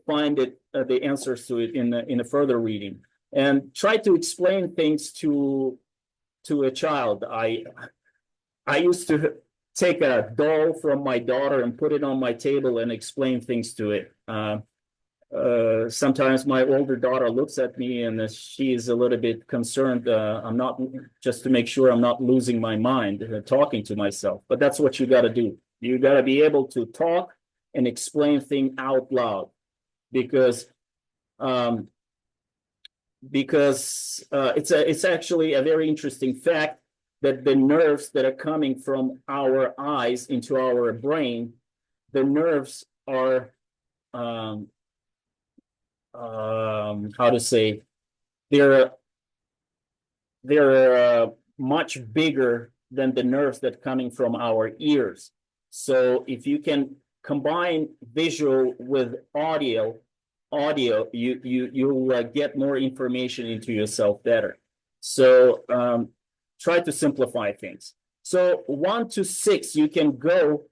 find the answers to it in a further reading, and try to explain things to to a child. I used to take a doll from my daughter and put it on my table and explain things to it. Sometimes my older daughter looks at me and she is a little bit concerned. I'm not, just to make sure I'm not losing my mind talking to myself. But that's what you got to do. You got to be able to talk and explain things out loud, because it's actually a very interesting fact that the nerves that are coming from our eyes into our brain, the nerves are how to say, they're much bigger than the nerves that are coming from our ears. So if you can combine visual with audio, you'll get more information into yourself better. So try to simplify things. So 1 to 6, you can go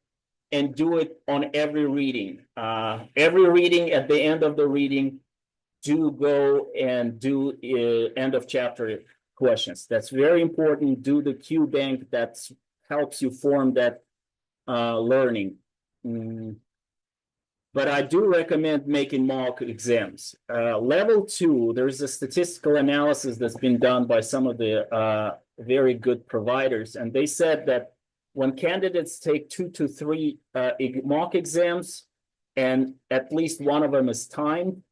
and do it on every reading. Every reading, at the end of the reading, do go and do end of chapter questions. That's very important. Do the Q bank. That helps you form that learning. But I do recommend making mock exams. Level 2, there's a statistical analysis that's been done by some of the very good providers. And they said that when candidates take 2 to 3 mock exams, and at least one of them is timed,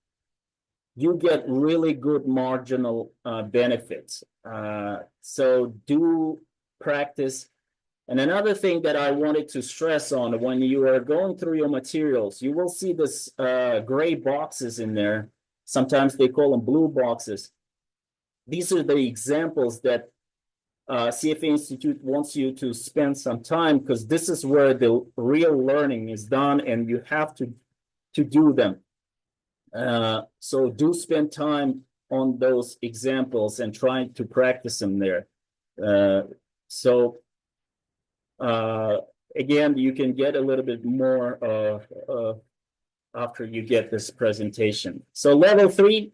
you get really good marginal benefits. So do practice. And another thing that I wanted to stress on, when you are going through your materials, you will see this gray boxes in there. Sometimes they call them blue boxes. These are the examples that CFA Institute wants you to spend some time, because this is where the real learning is done, and you have to do them. So do spend time on those examples and try to practice them there. Again, you can get a little bit more after you get this presentation. So level 3,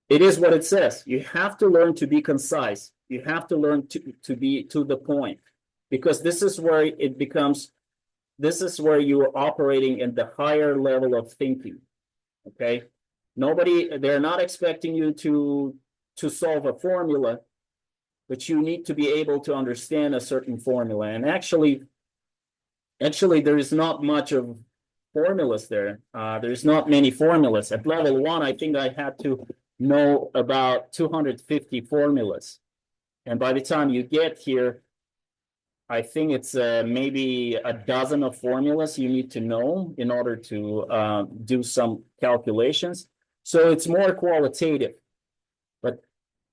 it is what it says. You have to learn to be concise. You have to learn to be to the point, because this is where it becomes, this is where you are operating in the higher level of thinking, okay? They're not expecting you to solve a formula, but you need to be able to understand a certain formula. And actually there is not much of formulas there. There's not many formulas. At level 1, I think I had to know about 250 formulas. And by the time you get here, I think it's maybe a dozen of formulas you need to know in order to do some calculations. So it's more qualitative. But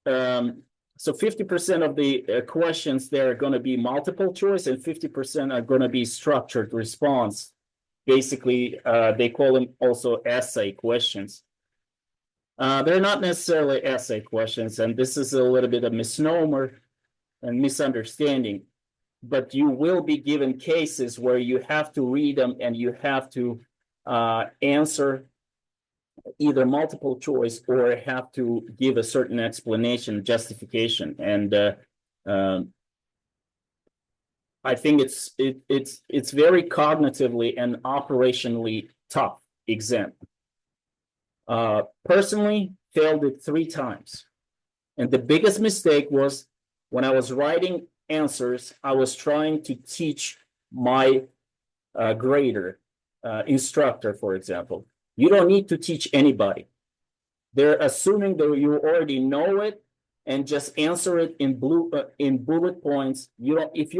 so 50% of the questions there are going to be multiple choice, and 50% are going to be structured response. Basically, they call them also essay questions. They're not necessarily essay questions, and this is a little bit of misnomer and misunderstanding. But you will be given cases where you have to read them and you have to answer either multiple choice or have to give a certain explanation, justification. And I think it's very cognitively and operationally tough exam. Personally, failed it 3 times. And the biggest mistake was when I was writing answers, I was trying to teach my grader, instructor, for example. You don't need to teach anybody. They're assuming that you already know it and just answer it in bullet points. You don't, if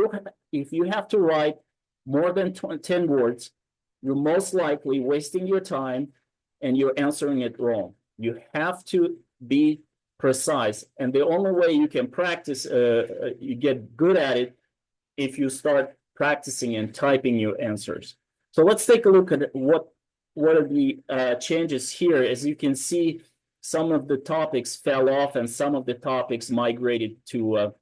you have to write more than 10 words, you're most likely wasting your time and you're answering it wrong. You have to be precise. And the only way you can practice, you get good at it, if you start practicing and typing your answers. So let's take a look at what are the changes here. As you can see, some of the topics fell off and some of the topics migrated to a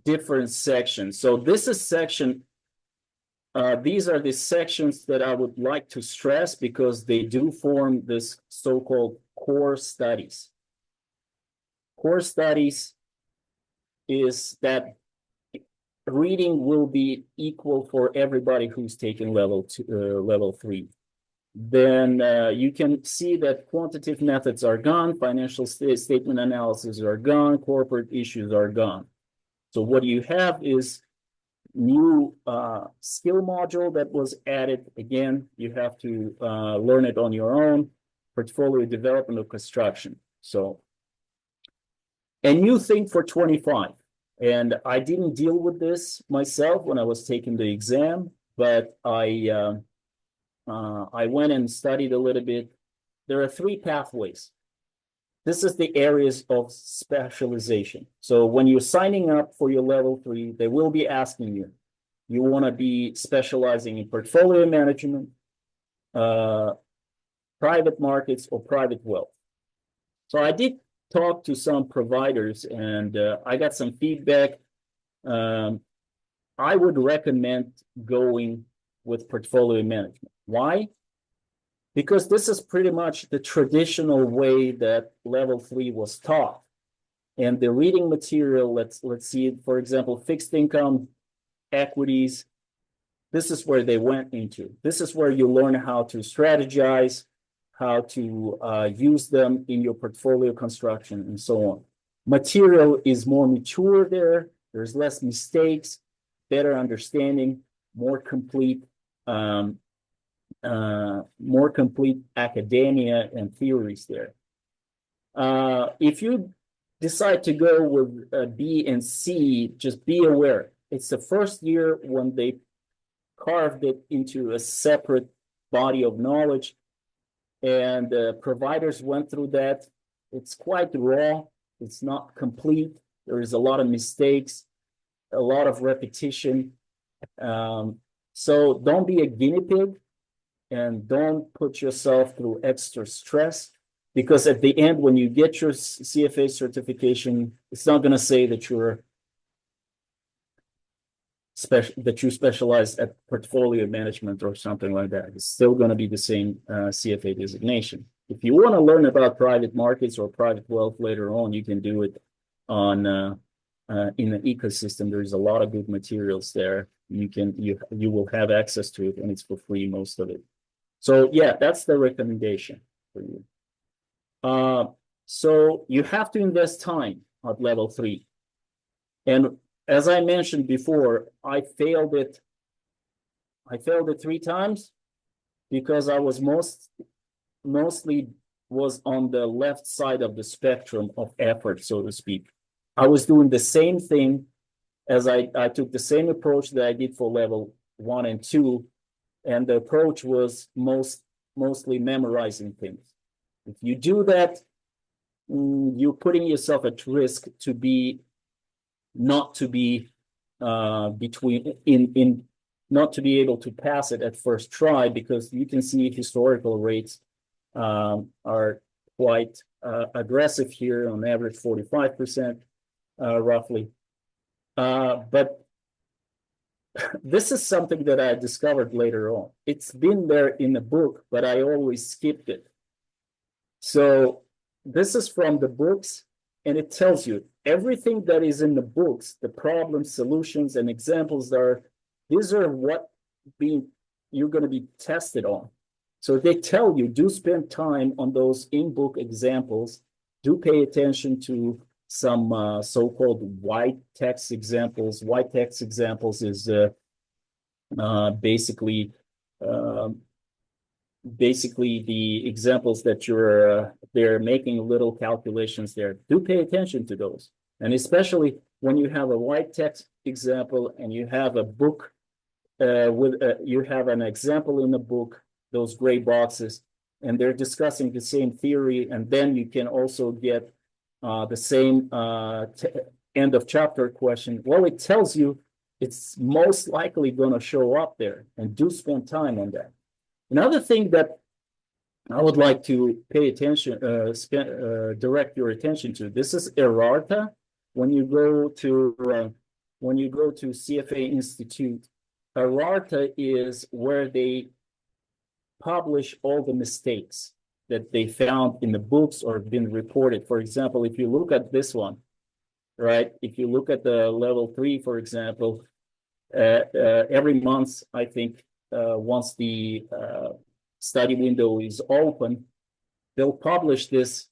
different section. So this is section, these are the sections that I would like to stress because they do form this so-called core studies. core studies is that reading will be equal for everybody who's taking level 3. Then you can see that quantitative methods are gone, financial statement analysis are gone, corporate issues are gone. So what you have is new skill module that was added. Again, you have to learn it on your own, portfolio development or construction. So a new thing for 25. And I didn't deal with this myself when I was taking the exam, but I went and studied a little bit. There are 3 pathways. This is the areas of specialization. So when you're signing up for your level 3, they will be asking you, you want to be specializing in portfolio management, private markets, or private wealth. So I did talk to some providers and I got some feedback. I would recommend going with portfolio management. Why? Because this is pretty much the traditional way that level 3 was taught. And the reading material, let's see, for example, fixed income, equities, this is where they went into. This is where you learn how to strategize, how to use them in your portfolio construction and so on. Material is more mature there. There's less mistakes, better understanding, more complete academia and theories there. If you decide to go with B and C, just be aware. It's the first year when they carved it into a separate body of knowledge, and providers went through that. It's quite raw. It's not complete. There is a lot of mistakes, a lot of repetition. So don't be a guinea pig and don't put yourself through extra stress, because at the end, when you get your CFA certification, it's not going to say that you're specialize at portfolio management or something like that. It's still going to be the same CFA designation. If you want to learn about private markets or private wealth later on, you can do it on in the ecosystem. There's a lot of good materials there. You will have access to it, and it's for free, most of it. So yeah, that's the recommendation for you. So you have to invest time at level 3. And as I mentioned before, I failed it 3 times because I was mostly was on the left side of the spectrum of effort, so to speak. I was doing the same thing as I took the same approach that I did for level 1 and 2, and the approach was mostly memorizing things. If you do that, you're putting yourself at risk to be not to be not to be able to pass it at first try, because you can see historical rates are quite aggressive here, on average 45% roughly. But this is something that I discovered later on. It's been there in the book, but I always skipped it. So this is from the books, and it tells you everything that is in the books, the problems, solutions, and examples these are what you're going to be tested on. So they tell you, do spend time on those in-book examples. Do pay attention to some so-called white text examples. White text examples is basically the examples that they're making little calculations there. Do pay attention to those. And especially when you have a white text example and you have a book you have an example in the book, those gray boxes, and they're discussing the same theory, and then you can also get the same end of chapter question. Well, it tells you it's most likely going to show up there, and do spend time on that. Another thing that I would like to pay attention, direct your attention to, this is errata. When you go to CFA Institute, errata is where they publish all the mistakes. that they found in the books or been reported. For example, if you look at this one, right? If you look at the level 3, for example, every month, I think, once the study window is open, they'll publish this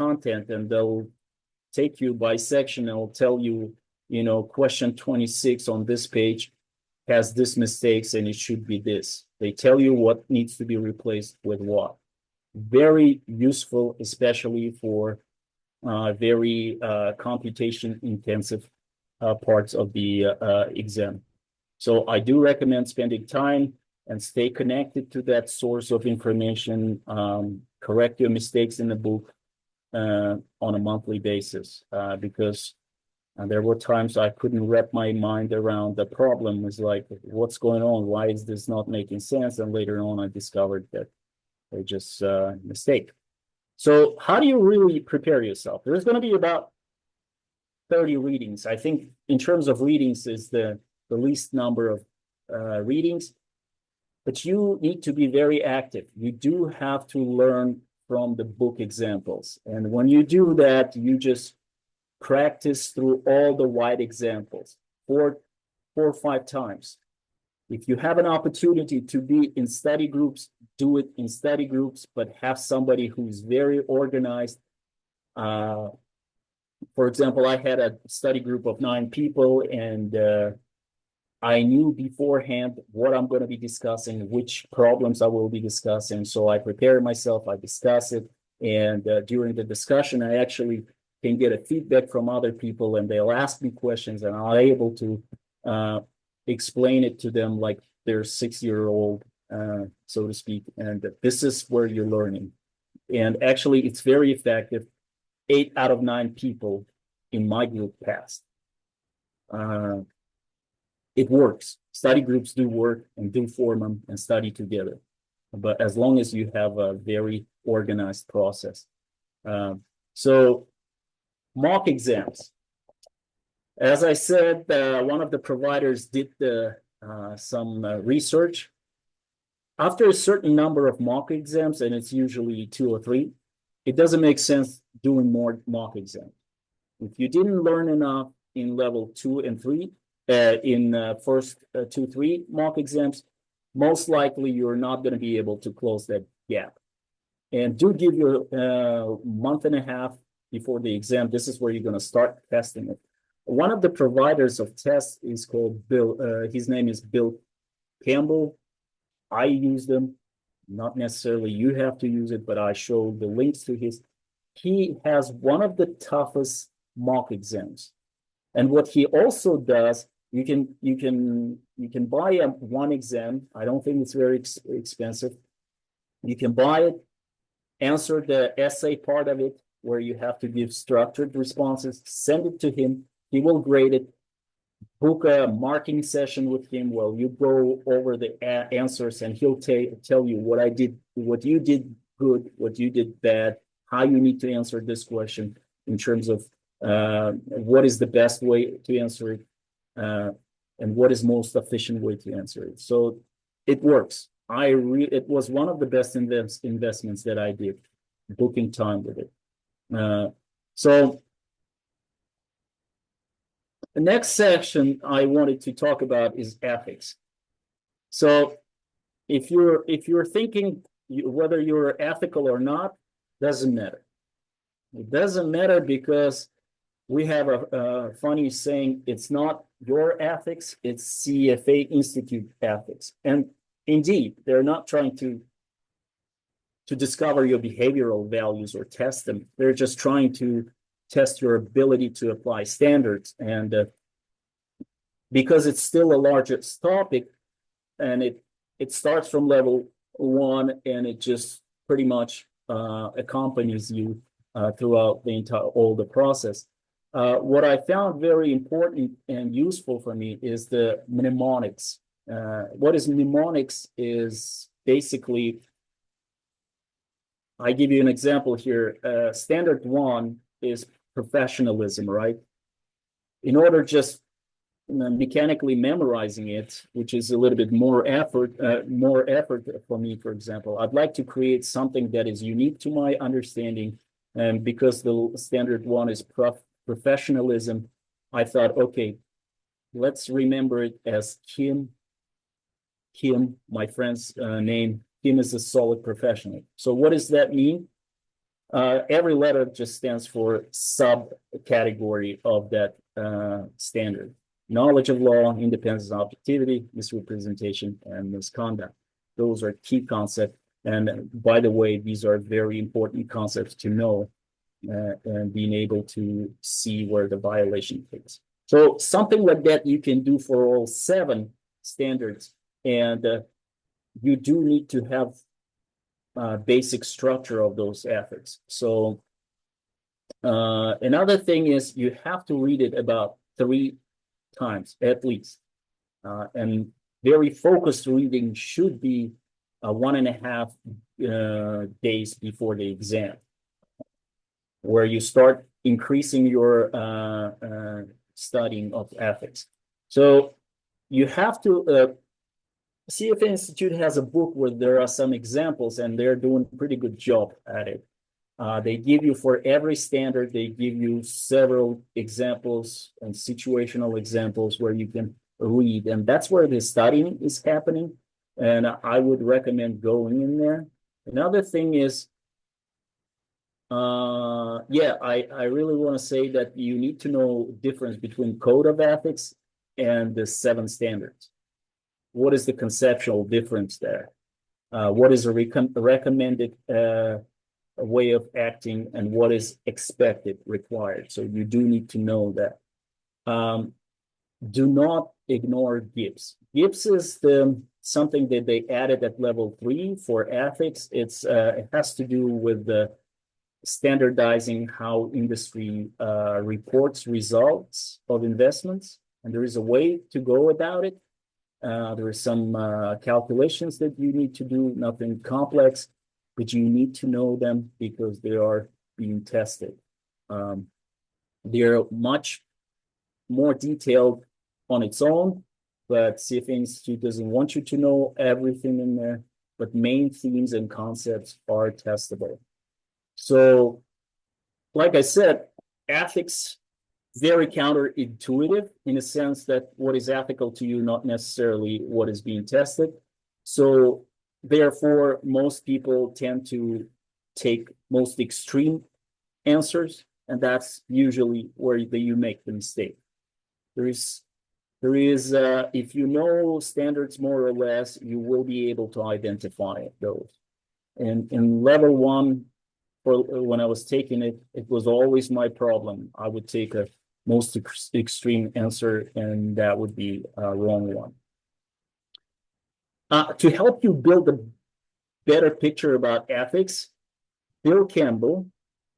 content, and they'll take you by section and will tell you, you know, question 26 on this page has this mistakes and it should be this. They tell you what needs to be replaced with what. Very useful, especially for very computation intensive parts of the exam. So I do recommend spending time and stay connected to that source of information. Correct your mistakes in the book on a monthly basis, because there were times I couldn't wrap my mind around the problem. It was like, what's going on? Why is this not making sense? And later on, I discovered that they just mistake. So how do you really prepare yourself? There's going to be about 30 readings. I think in terms of readings is the least number of readings, but you need to be very active. You do have to learn from the book examples. And when you do that, you just practice through all the wide examples 4 or 5 times. If you have an opportunity to be in study groups, do it in study groups, but have somebody who's very organized. For example, I had a study group of 9 people, and I knew beforehand what I'm going to be discussing, which problems I will be discussing. So I prepare myself, I discuss it, and during the discussion, I actually can get a feedback from other people, and they'll ask me questions, and I'm able to explain it to them like they're 6-year-old, so to speak. And this is where you're learning. And actually, it's very effective. 8 out of 9 people in my group passed. It works. Study groups do work and do form them and study together. But as long as you have a very organized process. So mock exams. As I said, one of the providers did some research. After a certain number of mock exams, and it's usually 2 or 3, it doesn't make sense doing more mock exams. If you didn't learn enough in level 2 and 3, in first 2, 3 mock exams, most likely you're not going to be able to close that gap. And do give you a month and a half before the exam. This is where you're going to start testing it. One of the providers of tests is called Bill. His name is Bill Campbell. I use them. Not necessarily you have to use it, but I show the links to his. He has one of the toughest mock exams. And what he also does, you can buy one exam. I don't think it's very expensive. You can buy it, answer the essay part of it, where you have to give structured responses, send it to him. He will grade it, book a marking session with him while you go over the answers, and he'll tell you what you did good, what you did bad, how you need to answer this question in terms of what is the best way to answer it, and what is most efficient way to answer it. So it works. It was one of the best investments that I did, booking time with it. So the next section I wanted to talk about is ethics. So if you're thinking whether you're ethical or not, doesn't matter. It doesn't matter because we have a funny saying, it's not your ethics, it's CFA Institute ethics. And indeed, they're not trying to discover your behavioral values or test them. They're just trying to test your ability to apply standards. And because it's still a largest topic, and it starts from level 1, and it just pretty much accompanies you throughout all the process. What I found very important and useful for me is the mnemonics. What is mnemonics is basically, I give you an example here. Standard 1 is professionalism, right? In order just mechanically memorizing it, which is a little bit more effort for me, for example. I'd like to create something that is unique to my understanding. And because the standard one is professionalism, I thought, okay, let's remember it as Kim. Kim, my friend's name. Kim is a solid professional. So what does that mean? Every letter just stands for subcategory of that standard. Knowledge of law, independence, objectivity, misrepresentation, and misconduct. Those are key concepts. And by the way, these are very important concepts to know and being able to see where the violation is. So something like that you can do for all 7 standards. And you do need to have basic structure of those ethics. So another thing is you have to read it about 3 times at least. And very focused reading should be 1.5 days before the exam, where you start increasing your studying of ethics. So you have to, CFA Institute has a book where there are some examples, and they're doing a pretty good job at it. They give you, for every standard, they give you several examples and situational examples where you can read, and that's where the studying is happening. And I would recommend going in there. Another thing is, I really want to say that you need to know the difference between code of ethics and the 7 standards. What is the conceptual difference there? What is a recommended way of acting, and what is expected, required? So you do need to know that. Do not ignore GIPS. GIPS is something that they added at level 3 for ethics. It has to do with the standardizing how industry reports results of investments, and there is a way to go about it. There are some calculations that you need to do, nothing complex, but you need to know them because they are being tested. They're much more detailed on its own, but CFA Institute doesn't want you to know everything in there, but main themes and concepts are testable. So, like I said, ethics, very counterintuitive in a sense that what is ethical to you, not necessarily what is being tested. So therefore, most people tend to take most extreme answers, and that's usually where you make the mistake. There is, if you know standards more or less, you will be able to identify those. And in level 1, when I was taking it, it was always my problem. I would take a most extreme answer, and that would be a wrong one. To help you build a better picture about ethics, Bill Campbell,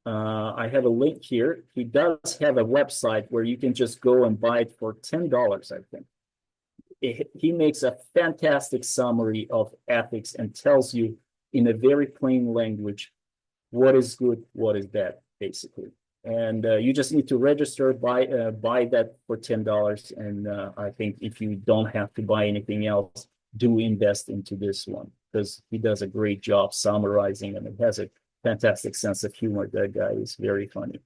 I have a link here. He does have a website where you can just go and buy it for $10, I think. He makes a fantastic summary of ethics and tells you in a very plain language what is good, what is bad, basically. And you just need to register, buy that for $10. And I think if you don't have to buy anything else, do invest into this one, because he does a great job summarizing, and it has a fantastic sense of humor. That guy is very funny.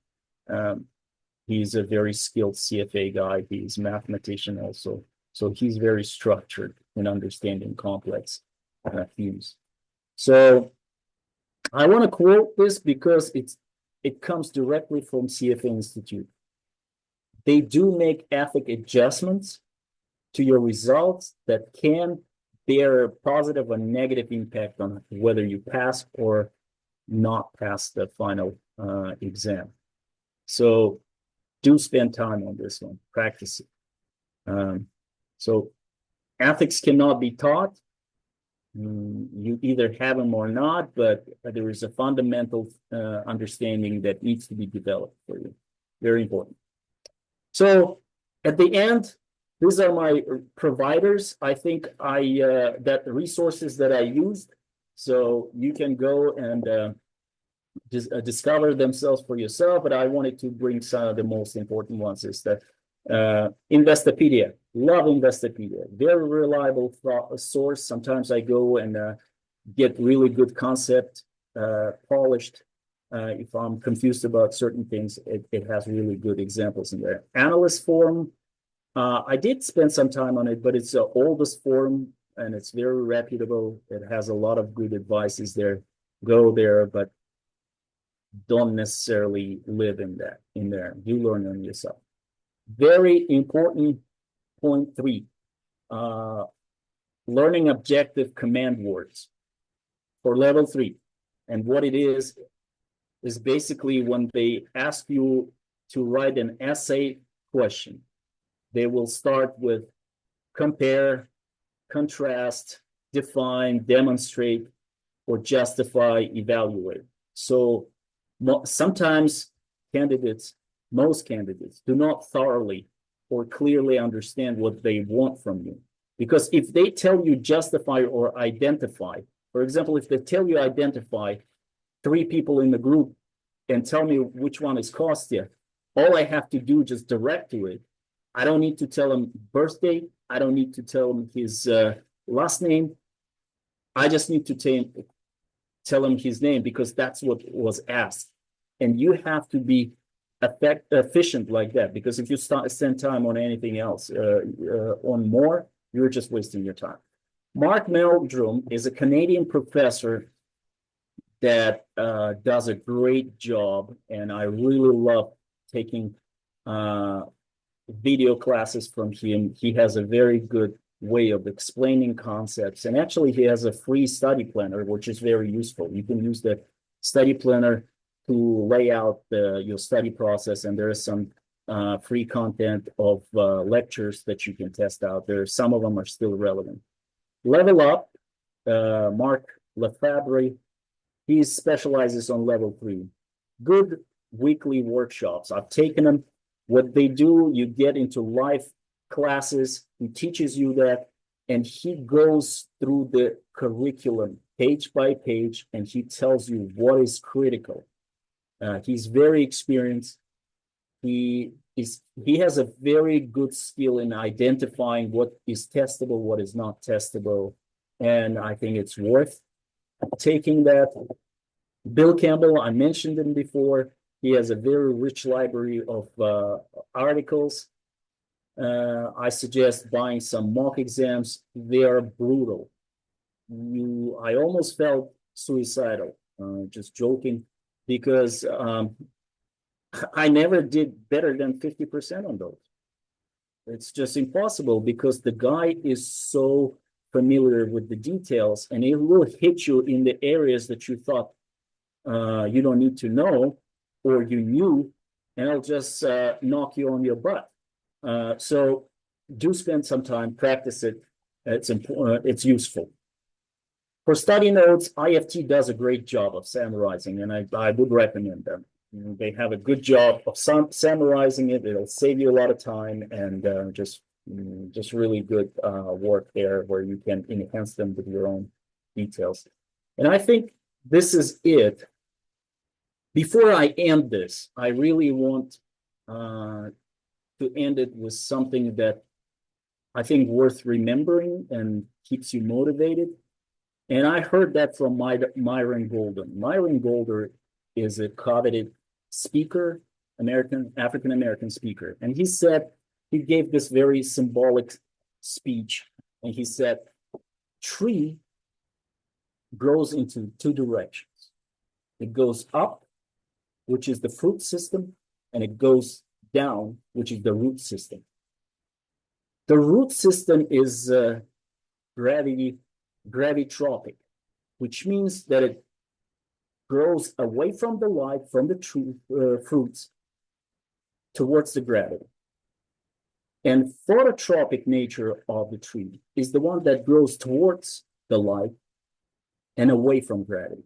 He's a very skilled CFA guy. He's a mathematician also. So he's very structured in understanding complex themes. So I want to quote this because it comes directly from CFA Institute. They do make ethic adjustments to your results that can bear a positive or negative impact on whether you pass or not pass the final exam. So do spend time on this one, practice it. So ethics cannot be taught. You either have them or not, but there is a fundamental understanding that needs to be developed for you. Very important. So at the end, these are my providers. I think that the resources that I used, so you can go and discover themselves for yourself, but I wanted to bring some of the most important ones. Is that Investopedia, love Investopedia, very reliable source. Sometimes I go and get really good concept polished. If I'm confused about certain things, it has really good examples in there. Analyst forum, I did spend some time on it, but it's the oldest forum and it's very reputable. It has a lot of good advices there. Go there, but don't necessarily live in there. You learn on yourself. Very important point 3, learning objective command words for level 3. And what it is basically when they ask you to write an essay question, they will start with compare, contrast, define, demonstrate, or justify, evaluate. So sometimes most candidates do not thoroughly or clearly understand what they want from you. Because if they tell you justify or identify, for example, if they tell you identify 3 people in the group and tell me which one is Kostya, all I have to do is just direct to it. I don't need to tell him birthday. I don't need to tell him his last name. I just need to tell him his name because that's what was asked. And you have to be efficient like that, because if you spend time on anything else, on more, you're just wasting your time. Mark Meldrum is a Canadian professor that does a great job, and I really love taking video classes from him. He has a very good way of explaining concepts, and actually he has a free study planner, which is very useful. You can use the study planner to lay out your study process, and there is some free content of lectures that you can test out there. Some of them are still relevant. Level Up, Mark Lefebvre, he specializes on level 3. Good weekly workshops. I've taken them. What they do, you get into live classes. He teaches you that, and he goes through the curriculum page by page, and he tells you what is critical. He's very experienced. He has a very good skill in identifying what is testable, what is not testable, and I think it's worth taking that. Bill Campbell, I mentioned him before. He has a very rich library of articles. I suggest buying some mock exams. They are brutal. I almost felt suicidal, just joking, because I never did better than 50% on those. It's just impossible because the guy is so familiar with the details, and it will hit you in the areas that you thought you don't need to know, or you knew, and it'll just knock you on your butt. So do spend some time, practice it. It's important, it's useful. For study notes, IFT does a great job of summarizing, and I would recommend them. They have a good job of summarizing it. It'll save you a lot of time, and just really good work there where you can enhance them with your own details. And I think this is it. Before I end this, I really want to end it with something that I think worth remembering and keeps you motivated. And I heard that from Myron Golden. Myron Golden is a coveted speaker, African-American speaker. And he gave this very symbolic speech. And he said, tree grows into 2 directions. It goes up, which is the fruit system, and it goes down, which is the root system. The root system is gravitropic, which means that it grows away from the light, from the fruits, towards the gravity. And phototropic nature of the tree is the one that grows towards the light and away from gravity.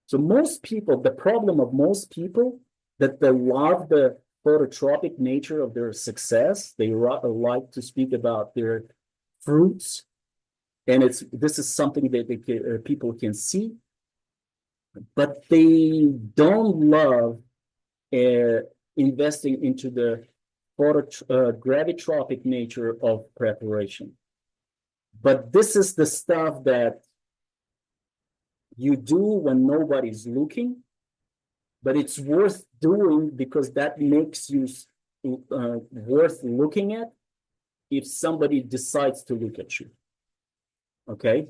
So most people, the problem of most people, that they love the phototropic nature of their success. They like to speak about their fruits, and this is something that people can see, but they don't love investing into the gravitropic nature of preparation. But this is the stuff that you do when nobody's looking, but it's worth doing because that makes you worth looking at if somebody decides to look at you. Okay?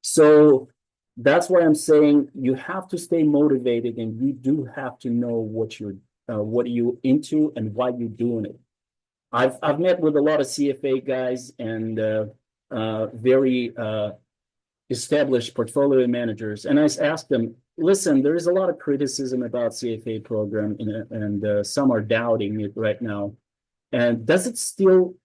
So that's why I'm saying you have to stay motivated and you do have to know what you're into and why you're doing it. I've met with a lot of CFA guys and very established portfolio managers, and I asked them, listen, there is a lot of criticism about CFA program, and some are doubting it right now. And does it still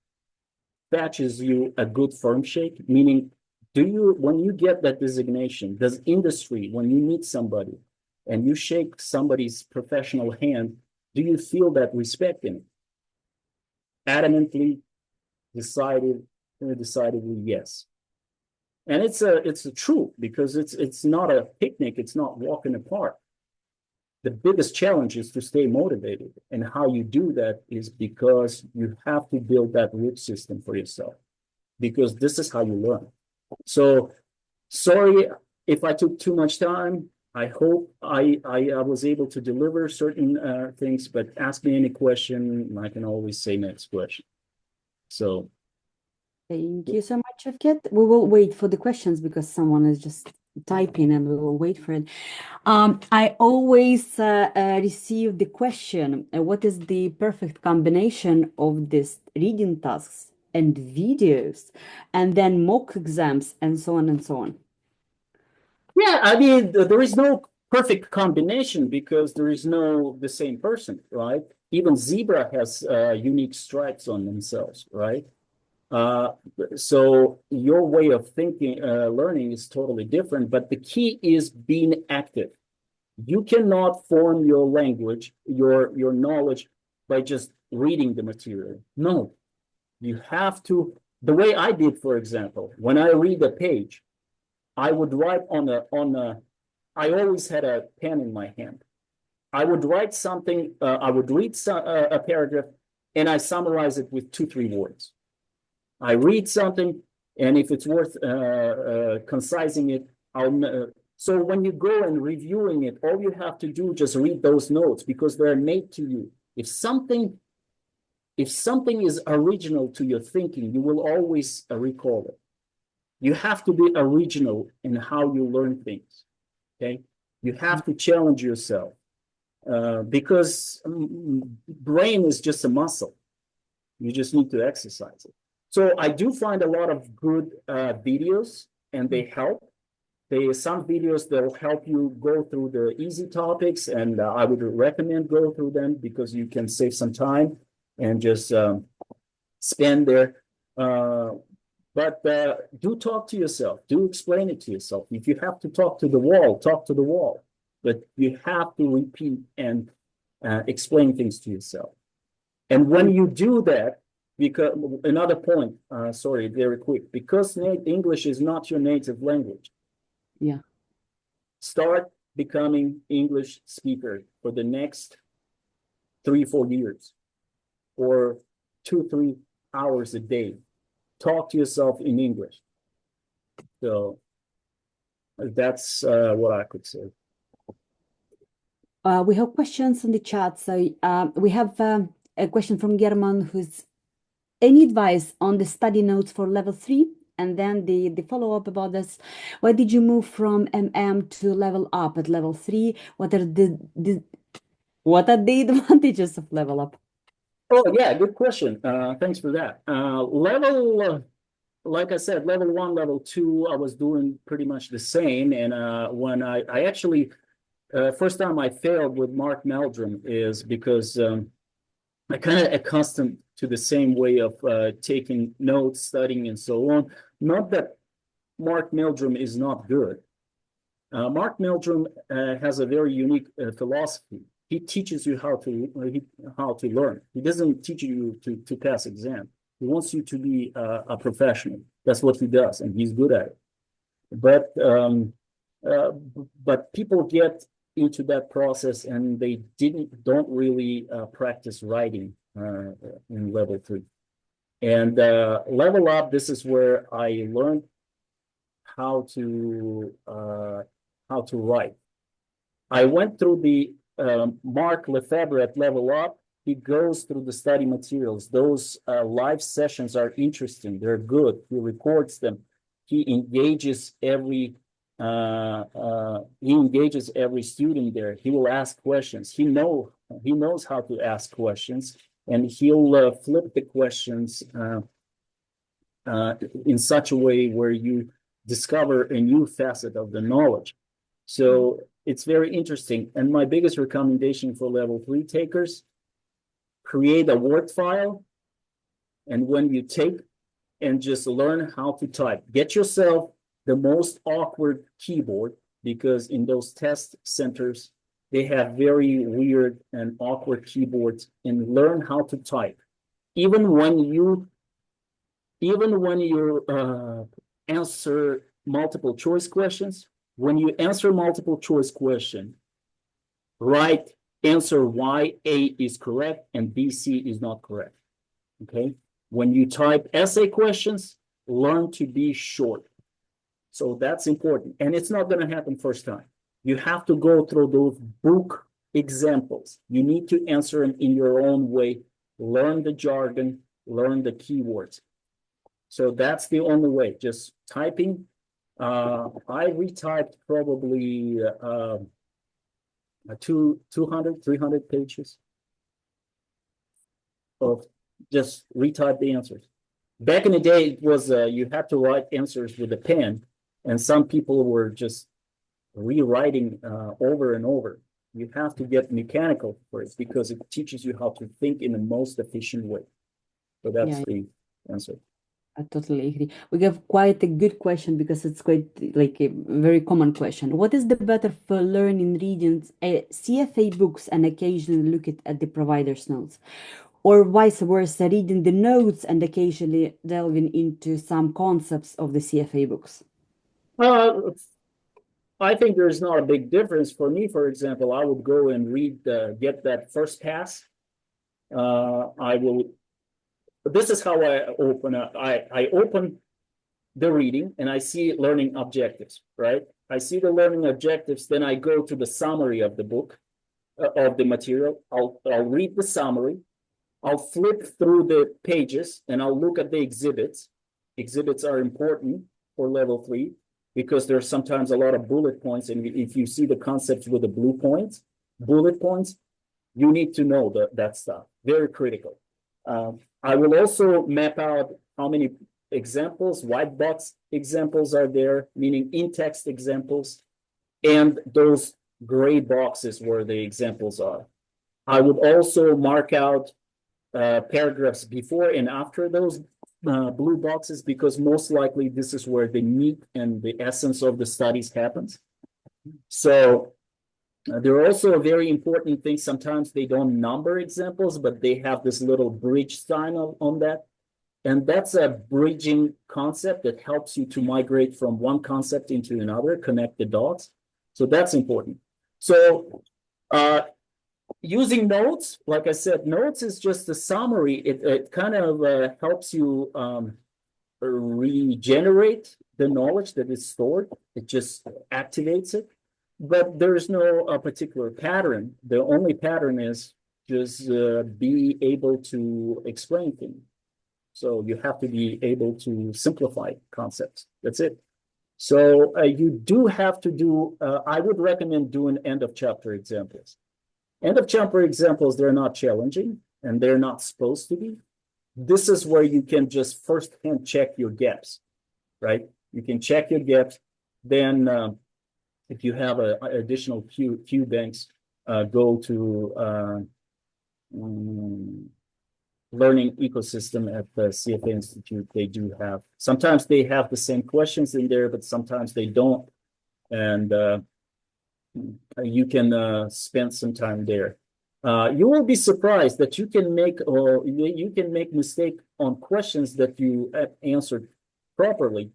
fetches you a good firm shake? Meaning, when you get that designation, does industry, when you meet somebody and you shake somebody's professional hand, do you feel that respect in it? Adamantly, decidedly yes. And it's a truth because it's not a picnic, it's not walking apart. The biggest challenge is to stay motivated. And how you do that is because you have to build that root system for yourself, because this is how you learn. So sorry if I took too much time. I hope I was able to deliver certain things, but ask me any question, and I can always say next question. So Thank you so much, Shavkat. We will wait for the questions because someone is just typing and we will wait for it. I always receive the question, what is the perfect combination of these reading tasks and videos and then mock exams and so on and so on? yeah, I mean, there is no perfect combination because there is no the same person, right? Even zebra has unique stripes on themselves, right? So your way of thinking, learning is totally different, but the key is being active. You cannot form your language, your knowledge by just reading the material. No, you have to, the way I did, for example, when I read a page, I would write I always had a pen in my hand. I would write something, I would read a paragraph, and I summarize it with 2-3 words. I read something, and if it's worth concising it, so when you go and reviewing it, all you have to do just read those notes because they're made to you. If something is original to your thinking, you will always recall it. You have to be original in how you learn things. Okay, you have to challenge yourself because brain is just a muscle. You just need to exercise it. So I do find a lot of good videos, and they help. Some videos that will help you go through the easy topics, and I would recommend go through them because you can save some time and just spend there. But do talk to yourself. Do explain it to yourself. If you have to talk to the wall, talk to the wall. But you have to repeat and explain things to yourself. And when you do that, because another point, sorry, very quick, because English is not your native language. Yeah. Start becoming English speaker for the next 3-4 years, or 2-3 hours a day. Talk to yourself in English. So that's what I could say. We have questions in the chat. So we have a question from German, who's any advice on the study notes for level 3? And then the follow-up about this, why did you move from MM to level up at level 3? What are the advantages of level up? Oh yeah, good question. Thanks for that. Like I said, level 1, level 2, I was doing pretty much the same. And when I actually, first time I failed with Mark Meldrum is because I kind of accustomed to the same way of taking notes, studying, and so on. Not that Mark Meldrum is not good. Mark Meldrum has a very unique philosophy. He teaches you how to learn. He doesn't teach you to pass exam. He wants you to be a professional. That's what he does, and he's good at it. But people get into that process, and they don't really practice writing in level 3. And level up, this is where I learned how to write. I went through the Mark Lefebvre at Level Up. He goes through the study materials. Those live sessions are interesting. They're good. He records them. He engages every student there. He will ask questions. He knows how to ask questions, and he'll flip the questions in such a way where you discover a new facet of the knowledge. So it's very interesting. And my biggest recommendation for level 3 takers, create a Word file. And when you take and just learn how to type, get yourself the most awkward keyboard, because in those test centers, they have very weird and awkward keyboards, and learn how to type. Even when you answer multiple choice questions, when you answer multiple choice question, write answer why A is correct and B, C is not correct. Okay. When you type essay questions, learn to be short. So that's important. And it's not going to happen first time. You have to go through those book examples. You need to answer them in your own way. Learn the jargon, learn the keywords. So that's the only way, just typing. I retyped probably 200, 300 pages of just retype the answers. Back in the day, it was you had to write answers with a pen, and some people were just rewriting over and over. You have to get mechanical for it because it teaches you how to think in the most efficient way. So that's the answer. I totally agree. We have quite a good question because it's quite like a very common question. What is the better for learning reading CFA books and occasionally look at the provider's notes? Or vice versa, reading the notes and occasionally delving into some concepts of the CFA books? I think there's not a big difference. For me, for example, I would go and read, get that first pass. This is how I open up. I open the reading and I see learning objectives, right? I see the learning objectives, then I go to the summary of the book, of the material. I'll read the summary. I'll flip through the pages and I'll look at the exhibits. Exhibits are important for level 3 because there's sometimes a lot of bullet points. And if you see the concepts with the bullet points, you need to know that stuff. Very critical. I will also map out how many examples, white box examples are there, meaning in-text examples, and those gray boxes where the examples are. I would also mark out paragraphs before and after those blue boxes, because most likely this is where the meat and the essence of the studies happens. So there are also a very important thing. Sometimes they don't number examples, but they have this little bridge sign on that. And that's a bridging concept that helps you to migrate from one concept into another, connect the dots. So that's important. So using notes, like I said, notes is just a summary. It kind of helps you regenerate the knowledge that is stored. It just activates it. But there's no particular pattern. The only pattern is just be able to explain things. So you have to be able to simplify concepts. That's it. So you do have to do, I would recommend doing end of chapter examples. End of chapter examples, they're not challenging and they're not supposed to be. This is where you can just firsthand check your gaps, right? You can check your gaps. Then if you have additional Q banks, go to learning ecosystem at the CFA Institute. They do have, sometimes they have the same questions in there, but sometimes they don't. And you can spend some time there. You will be surprised that you can make mistake on questions that you answered properly.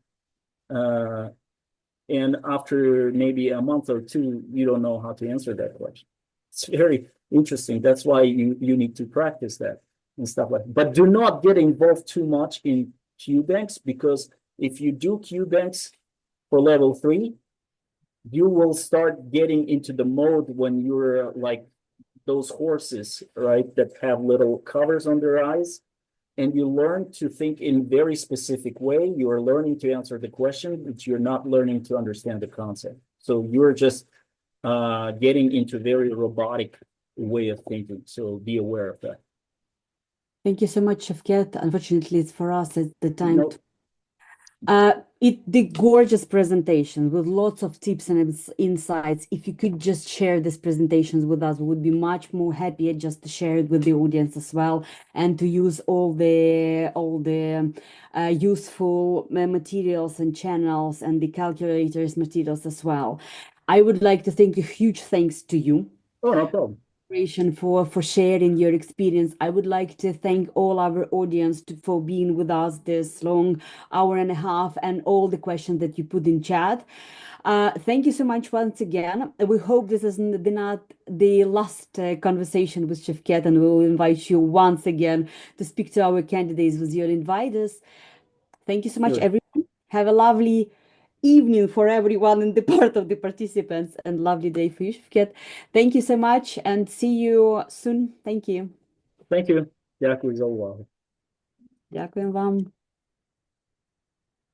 And after maybe a month or two, you don't know how to answer that question. It's very interesting. That's why you need to practice that. and stuff like that. But do not get involved too much in QBanks, because if you do QBanks for level 3, you will start getting into the mode when you're like those horses, right, that have little covers on their eyes, and you learn to think in very specific way. You are learning to answer the question, but you're not learning to understand the concept. So you're just getting into very robotic way of thinking. So be aware of that. Thank you so much, Shavkat. Unfortunately, it's for us at the time. Nope. The gorgeous presentation with lots of tips and insights. If you could just share these presentations with us, we would be much more happy just to share it with the audience as well, and to use all the useful materials and channels and the calculators materials as well. I would like to thank a huge thanks to you. Oh, no problem. For sharing your experience. I would like to thank all our audience for being with us this long hour and a half, and all the questions that you put in chat. Thank you so much once again. We hope this is not the last conversation with Shavkat, and we will invite you once again to speak to our candidates with your inviters. Thank you so much, Sure. everyone. Have a lovely evening for everyone in the part of the participants, and lovely day for you, Shavkat. Thank you so much, and see you soon. Thank you. Thank you. Дякую за увагу. Дякую вам.